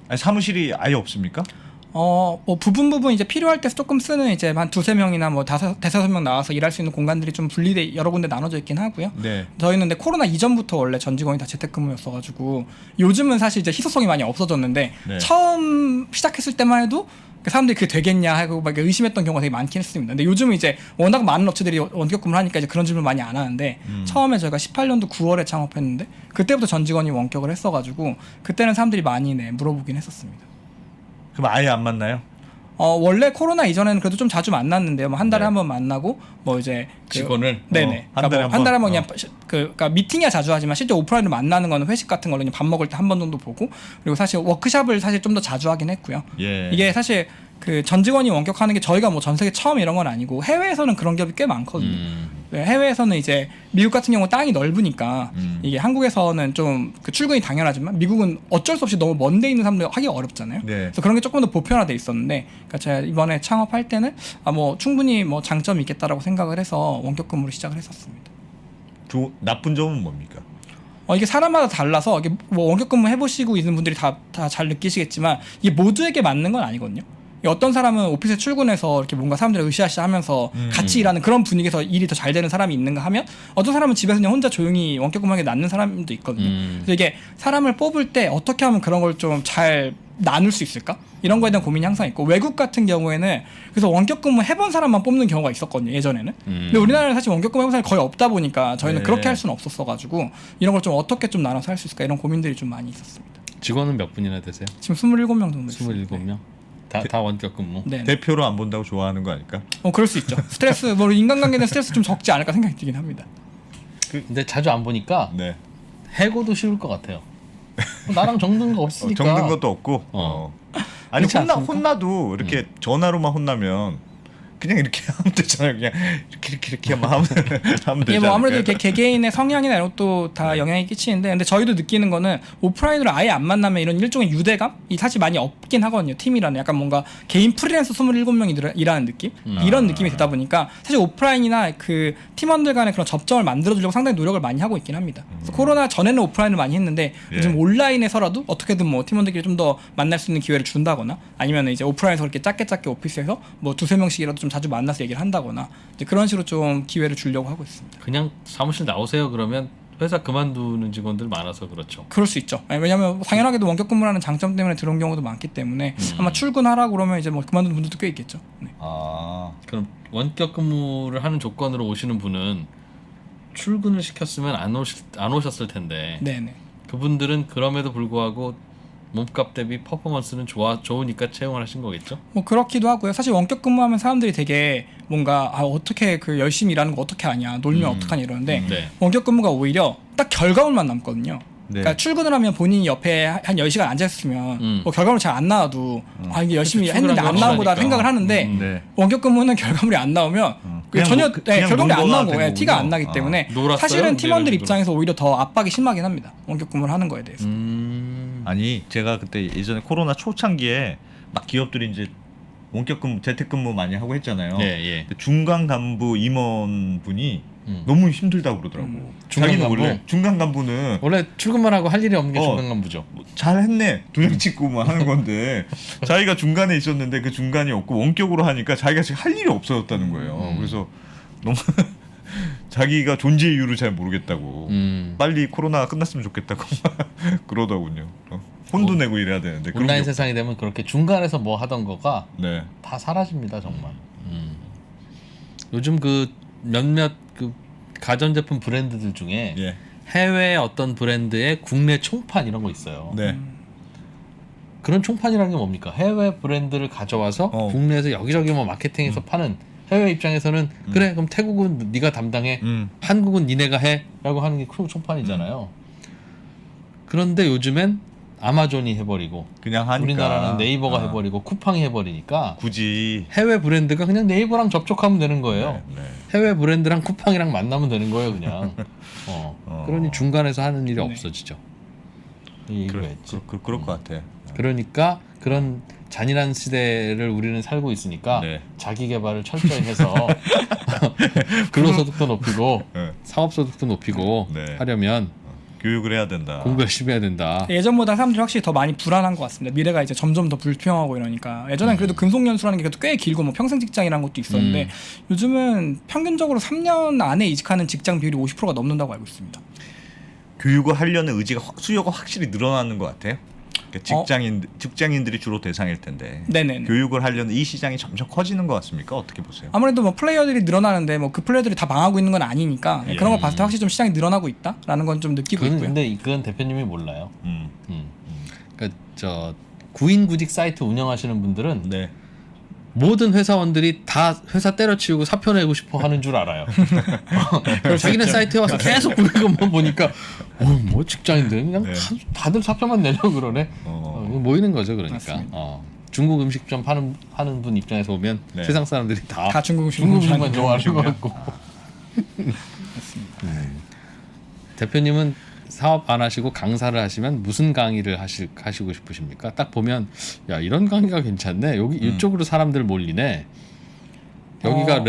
아니, 사무실이 아예 없습니까? 뭐 부분 이제 필요할 때 조금 쓰는 이제 한 두세 명이나 뭐 대여섯 명 나와서 일할 수 있는 공간들이 좀 분리돼 여러 군데 나눠져 있긴 하고요. 네. 저희는 근데 코로나 이전부터 원래 전 직원이 다 재택근무였어가지고 요즘은 사실 이제 희소성이 많이 없어졌는데 네. 처음 시작했을 때만 해도 그 사람들이 그게 되겠냐 하고 막 의심했던 경우가 되게 많긴 했습니다. 근데 요즘은 이제 워낙 많은 업체들이 원격 근무를 하니까 이제 그런 질문 많이 안 하는데 처음에 저희가 18년도 9월에 창업했는데 그때부터 전 직원이 원격을 했어가지고 그때는 사람들이 많이 물어보긴 했었습니다. 그럼 아예 안 만나요? 원래 코로나 이전에는 그래도 좀 자주 만났는데요. 뭐 한 달에 네. 한 번 만나고 뭐 이제 직원을? 네네. 한 달에 한 달에 한 번 번? 그냥 그러니까 미팅이야 자주 하지만 실제 오프라인으로 만나는 거는 회식 같은 걸로 그냥 밥 먹을 때 한 번 정도 보고 그리고 사실 워크샵을 사실 좀 더 자주 하긴 했고요. 예. 이게 사실 그 전 직원이 원격하는 게 저희가 뭐 전 세계 처음 이런 건 아니고 해외에서는 그런 기업이 꽤 많거든요. 네, 해외에서는 이제 미국 같은 경우 땅이 넓으니까 이게 한국에서는 좀 그 출근이 당연하지만 미국은 어쩔 수 없이 너무 먼데 있는 사람들 하기가 어렵잖아요. 네. 그래서 그런 게 조금 더 보편화돼 있었는데, 그러니까 제가 이번에 창업할 때는 뭐 충분히 뭐 장점이 있겠다라고 생각을 해서 원격 근무를 시작을 했었습니다. 나쁜 점은 뭡니까? 이게 사람마다 달라서 이게 뭐 원격 근무 해보시고 있는 분들이 다 잘 느끼시겠지만 이게 모두에게 맞는 건 아니거든요. 어떤 사람은 오피스에 출근해서 이렇게 뭔가 사람들을 으쌰으쌰하면서 같이 일하는 그런 분위기에서 일이 더 잘 되는 사람이 있는가 하면 어떤 사람은 집에서 그냥 혼자 조용히 원격 근무하게 낫는 사람도 있거든요. 그래서 이게 사람을 뽑을 때 어떻게 하면 그런 걸 좀 잘 나눌 수 있을까? 이런 거에 대한 고민이 항상 있고 외국 같은 경우에는 그래서 원격 근무 해본 사람만 뽑는 경우가 있었거든요. 예전에는. 근데 우리나라는 사실 원격 근무 해본 사람이 거의 없다 보니까 저희는 네. 그렇게 할 수는 없었어가지고 이런 걸 좀 어떻게 좀 나눠서 할 수 있을까 이런 고민들이 좀 많이 있었습니다. 직원은 몇 분이나 되세요? 지금 27명 정도 있습니다. 27명? 다 원격 근무? 네. 네. 대표로 안 본다고 좋아하는 거 아닐까? 그럴 수 있죠. 스트레스 뭐 인간관계는 스트레스 좀 적지 않을까 생각이 들긴 합니다. 근데 자주 안 보니까 네. 해고도 쉬울 것 같아요. 나랑 정든 거 없으니까. 정든 것도 없고. 아니 그렇지 않습니까? 혼나도 이렇게 전화로만 혼나면 그냥 이렇게 하면 되잖아요. 그냥 이렇게 하면 하면 되잖아요. 예, 뭐 아무래도 이렇게 개개인의 성향이나 이런 것도 다 네. 영향이 끼치는데, 근데 저희도 느끼는 거는 오프라인으로 아예 안 만나면 이런 일종의 유대감이 사실 많이 없긴 하거든요. 팀이라는 약간 뭔가 개인 프리랜서 27명이 일하는 느낌 이런 느낌이 되다 보니까 사실 오프라인이나 그 팀원들 간의 그런 접점을 만들어주려고 상당히 노력을 많이 하고 있긴 합니다. 그래서 코로나 전에는 오프라인을 많이 했는데 예. 요즘 온라인에서라도 어떻게든 뭐 팀원들끼리 좀 더 만날 수 있는 기회를 준다거나 아니면 이제 오프라인에서 이렇게 작게 오피스에서 뭐 두세 명씩이라도 좀 자주 만나서 얘기를 한다거나 이제 그런 식으로 좀 기회를 주려고 하고 있습니다. 그냥 사무실 나오세요 그러면 회사 그만두는 직원들 많아서 그렇죠. 그럴 수 있죠. 왜냐하면 당연하게도 원격 근무라는 장점 때문에 들어온 경우도 많기 때문에 아마 출근하라고 그러면 이제 뭐 그만두는 분들도 꽤 있겠죠. 네. 그럼 원격 근무를 하는 조건으로 오시는 분은 출근을 시켰으면 안 오셨을 텐데 네네. 그분들은 그럼에도 불구하고 몸값 대비 퍼포먼스는 좋으니까 채용을 하신 거겠죠? 뭐 그렇기도 하고요. 사실 원격 근무하면 사람들이 되게 뭔가 어떻게 그 열심히 일하는 거 어떻게 하냐, 놀면 어떡하냐 이러는데 네. 원격 근무가 오히려 딱 결과물만 남거든요. 네. 그러니까 출근을 하면 본인이 옆에 한 10시간 앉아있으면 뭐 결과물 잘 안 나와도 이게 열심히 그치, 했는데 안 출근하기 나온 거다 하니까. 생각을 하는데 네. 원격 근무는 결과물이 안 나오면 그냥 전혀 그냥 결과물이 안 놀거나 나오고 된 티가 거군요. 안 나기 때문에 놀았어요? 사실은 팀원들 이런 식으로. 입장에서 오히려 더 압박이 심하긴 합니다. 원격 근무를 하는 거에 대해서. 아니 제가 그때 예전에 코로나 초창기에 막 기업들이 이제 원격근무, 재택근무 많이 하고 했잖아요. 예. 근데 중간 간부 임원분이 너무 힘들다고 그러더라고. 중간 자기는 간부? 원래 중간 간부는 원래 출근만 하고 할 일이 없는 게 어. 중간 간부죠. 잘했네 도장 찍고 뭐 하는 건데 자기가 중간에 있었는데 그 중간이 없고 원격으로 하니까 자기가 지금 할 일이 없어졌다는 거예요. 그래서 너무 자기가 존재 이유를 잘 모르겠다고 빨리 코로나가 끝났으면 좋겠다고 그러더군요. 혼도 내고 이래야 되는데 그런 온라인 게 세상이 되면 그렇게 중간에서 뭐 하던 거가 네. 다 사라집니다 정말. 요즘 그 몇몇 그 가전제품 브랜드들 중에 예. 해외 어떤 브랜드의 국내 총판 이런 거 있어요. 네. 그런 총판이라는 게 뭡니까? 해외 브랜드를 가져와서 어. 국내에서 여기저기 뭐 마케팅해서 파는 해외 입장에서는 그래 그럼 태국은 네가 담당해, 한국은 니네가 해라고 하는 게 큰 총판이잖아요. 그런데 요즘엔 아마존이 해버리고 그냥 하니까 우리나라는 네이버가 해버리고 쿠팡이 해버리니까 굳이 해외 브랜드가 그냥 네이버랑 접촉하면 되는 거예요. 네. 해외 브랜드랑 쿠팡이랑 만나면 되는 거예요, 그냥. 그러니 중간에서 하는 일이 네. 없어지죠. 이거였지. 그럴 것 같아. 그러니까 그런 잔인한 시대를 우리는 살고 있으니까 네. 자기 개발을 철저히 해서 근로소득도 높이고 네. 사업소득도 높이고 네. 하려면 교육을 해야 된다. 공부 열심히 해야 된다. 예전보다 사람들이 확실히 더 많이 불안한 것 같습니다. 미래가 이제 점점 더 불투명하고 이러니까 예전엔 그래도 근속연수라는 게 그래도 꽤 길고 뭐 평생 직장이라는 것도 있었는데 요즘은 평균적으로 3년 안에 이직하는 직장 비율이 50%가 넘는다고 알고 있습니다. 교육을 하려는 의지가 수요가 확실히 늘어나는 것 같아요. 그러니까 직장인들이 주로 대상일 텐데 네네네. 교육을 하려는 이 시장이 점점 커지는 것 같습니까? 어떻게 보세요? 아무래도 뭐 플레이어들이 늘어나는데 뭐 그 플레이어들이 다 망하고 있는 건 아니니까 예. 그런 걸 봤을 때 확실히 좀 시장이 늘어나고 있다라는 건 좀 느끼고 그건 있고요. 근데 그건 대표님이 몰라요. 음. 그러니까 저 구인구직 사이트 운영하시는 분들은 네. 모든 회사원들이 다 회사 때려치우고 사표 내고 싶어 하는 줄 알아요. 자기네 사이트에 와서 계속 그것만 보니까 뭐 직장인들 그냥 네. 다들 사표만 내려고 그러네. 모이는 거죠, 그러니까. 맞습니다. 중국 음식점 하는 분 입장에서 보면 네. 세상 사람들이 다 중국 음식만 좋아하는 것 같고. 대표님은 사업 안 하시고 강사를 하시면 무슨 강의를 하시고 싶으십니까? 딱 보면 야 이런 강의가 괜찮네. 여기 이쪽으로 사람들 몰리네. 여기가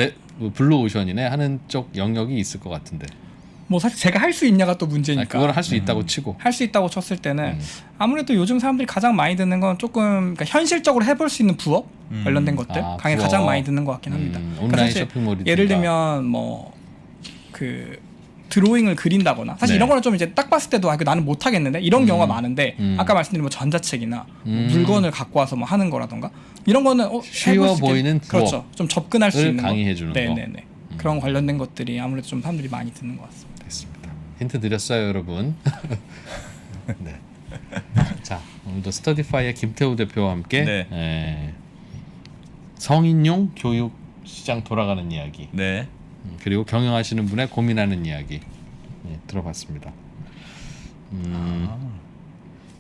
블루오션이네 하는 쪽 영역이 있을 것 같은데. 뭐 사실 제가 할 수 있냐가 또 문제니까. 그걸 할 수 있다고 치고. 할 수 있다고 쳤을 때는 아무래도 요즘 사람들이 가장 많이 듣는 건 조금 그러니까 현실적으로 해볼 수 있는 부업 관련된 것들 강의 부업. 가장 많이 듣는 것 같긴 합니다. 온라인 사실 쇼핑몰이든가. 예를 들면 뭐 그 드로잉을 그린다거나 사실 네. 이런 거는 좀 이제 딱 봤을 때도 이거 나는 못 하겠는데 이런 경우가 많은데 아까 말씀드린 뭐 전자책이나 뭐 물건을 갖고 와서 뭐 하는 거라던가 이런 거는 쉬워 해볼 수 있겠- 보이는 그렇죠. 좀 접근할 수 부업을 있는 강의해 주는 거. 네네네. 그런 관련된 것들이 아무래도 좀 사람들이 많이 듣는 것 같습니다. 됐습니다. 힌트 드렸어요, 여러분. 네. 자, 오늘도 스터디파이의 김태우 대표와 함께 네. 성인용 교육 시장 돌아가는 이야기, 네. 그리고 경영하시는 분의 고민하는 이야기 들어봤습니다.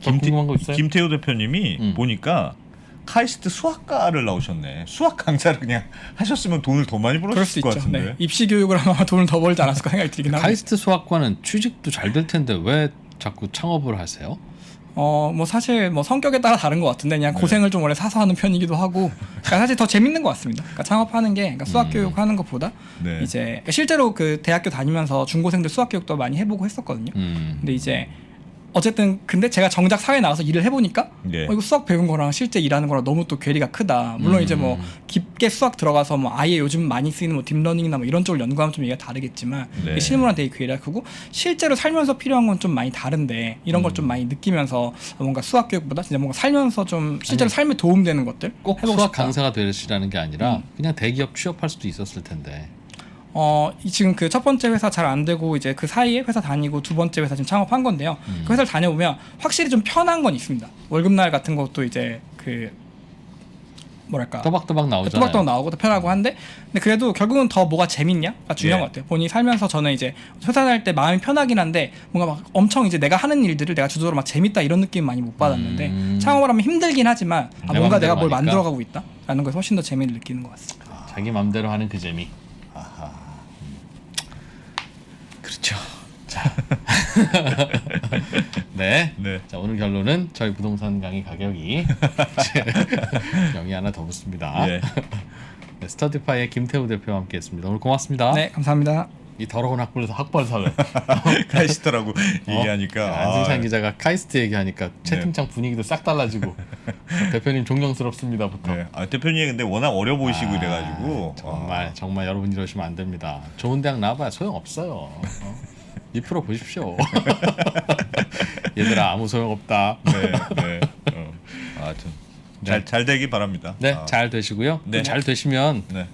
더 궁금한 거 있어요? 김태우 대표님이 보니까 카이스트 수학과를 나오셨네. 수학 강사를 그냥 하셨으면 돈을 더 많이 그럴 벌었을 수 것 있죠. 같은데. 네. 입시 교육을 하면 돈을 더 벌지 않았을까 생각이 들긴 합니다. 카이스트 수학과는 취직도 잘 될 텐데 왜 자꾸 창업을 하세요? 뭐 사실 뭐 성격에 따라 다른 것 같은데 그냥 고생을 좀 원래 사서 하는 편이기도 하고 그러니까 사실 더 재밌는 것 같습니다. 그러니까 창업하는 게 그러니까 수학 교육하는 것보다 네. 이제 실제로 그 대학교 다니면서 중고생들 수학 교육도 많이 해보고 했었거든요. 근데 이제 어쨌든 근데 제가 정작 사회에 나가서 일을 해보니까 네. 이거 수학 배운 거랑 실제 일하는 거랑 너무 또 괴리가 크다. 물론 이제 뭐 깊게 수학 들어가서 뭐 아예 요즘 많이 쓰이는 뭐 딥러닝이나 뭐 이런 쪽을 연구하면 좀 얘기가 다르겠지만 네. 실무랑 되게 괴리가 크고 실제로 살면서 필요한 건 좀 많이 다른데 이런 걸 좀 많이 느끼면서 뭔가 수학 교육보다 진짜 뭔가 살면서 좀 실제로 삶에 도움되는 것들 꼭 해보고 수학 싶다. 강사가 되시라는 게 아니라 그냥 대기업 취업할 수도 있었을 텐데. 지금 그 첫 번째 회사 잘 안 되고 이제 그 사이에 회사 다니고 두 번째 회사 지금 창업한 건데요. 그 회사를 다녀보면 확실히 좀 편한 건 있습니다. 월급날 같은 것도 이제 그 뭐랄까 또박또박 나오잖아요. 또박또박 나오고 더 편하고 한데 근데 그래도 결국은 더 뭐가 재밌냐가 중요한 예. 것 같아요. 본인이 살면서 저는 이제 회사 다닐 때 마음이 편하긴 한데 뭔가 막 엄청 이제 내가 하는 일들을 내가 주도적으로 막 재밌다 이런 느낌 많이 못 받았는데 창업을 하면 힘들긴 하지만 내 뭔가 내가 뭘 맘대로 하니까. 만들어가고 있다라는 것에 훨씬 더 재미를 느끼는 것 같습니다. 자기 맘대로 하는 그 재미. 그렇죠. 자, 네. 네. 자 오늘 결론은 저희 부동산 강의 가격이 영이 하나 더 붙습니다. 네. 네, 스터디파이의 김태우 대표와 함께했습니다. 오늘 고맙습니다. 네, 감사합니다. 이 더러운 학벌 사회. 카이스트라고 얘기하니까 안승찬 기자가 카이스트 얘기하니까 채팅창 분위기도 싹 달라지고 대표님 존경스럽습니다부터. 네. 대표님이 근데 워낙 어려 보이시고 이래가지고 정말 여러분 이러시면 안 됩니다. 좋은 대학 나와봐야 소용 없어요. 이 프로 보십시오. 얘들아 아무 소용 없다. 네. 하여튼 잘 되기 바랍니다. 네, 잘 되시고요. 네. 잘 되시면 네.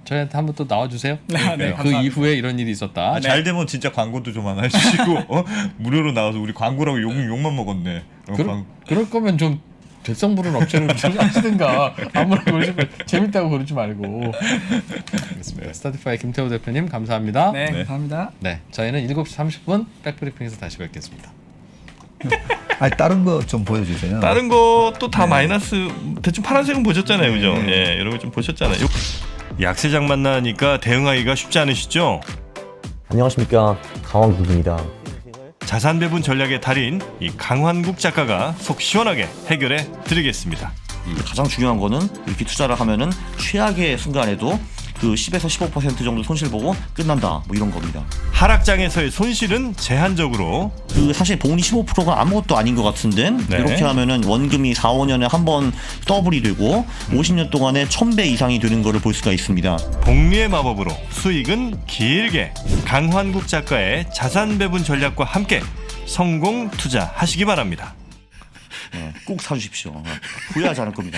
저희한테 한번 또 나와주세요. 네, 그 감사합니다. 이후에 이런 일이 있었다. 잘 되면 진짜 광고도 좀 하나 해주시고 무료로 나와서 우리 광고라고 욕만 먹었네. 그럴 거면 좀 될성 부른 업체를 하시든가 아무나 고르시고 재밌다고 고르지 말고. 알겠습니다. 스타티파이 김태호 대표님 감사합니다. 네, 감사합니다. 네, 저희는 7시 30분 백브리핑에서 다시 뵙겠습니다. 아니 다른 거 좀 보여주세요. 다른 것도 다 마이너스. 대충 파란색은 보셨잖아요, 그죠? 예, 여러분 좀 보셨잖아요. 약세장 만나니까 대응하기가 쉽지 않으시죠? 안녕하십니까, 강원국입니다. 자산 배분 전략의 달인 이 강환국 작가가 속 시원하게 해결해 드리겠습니다. 가장 중요한 거는 이렇게 투자를 하면은 최악의 순간에도 그 10에서 15% 정도 손실 보고 끝난다, 뭐 이런 겁니다. 하락장에서의 손실은 제한적으로. 그 사실 복리 15%가 아무것도 아닌 것 같은데 네. 이렇게 하면은 원금이 4, 5년에 한 번 더블이 되고 50년 동안에 1000배 이상이 되는 거를 볼 수가 있습니다. 복리의 마법으로 수익은 길게. 강환국 작가의 자산 배분 전략과 함께 성공 투자하시기 바랍니다. 꼭 사주십시오. 후회하지 않을 겁니다.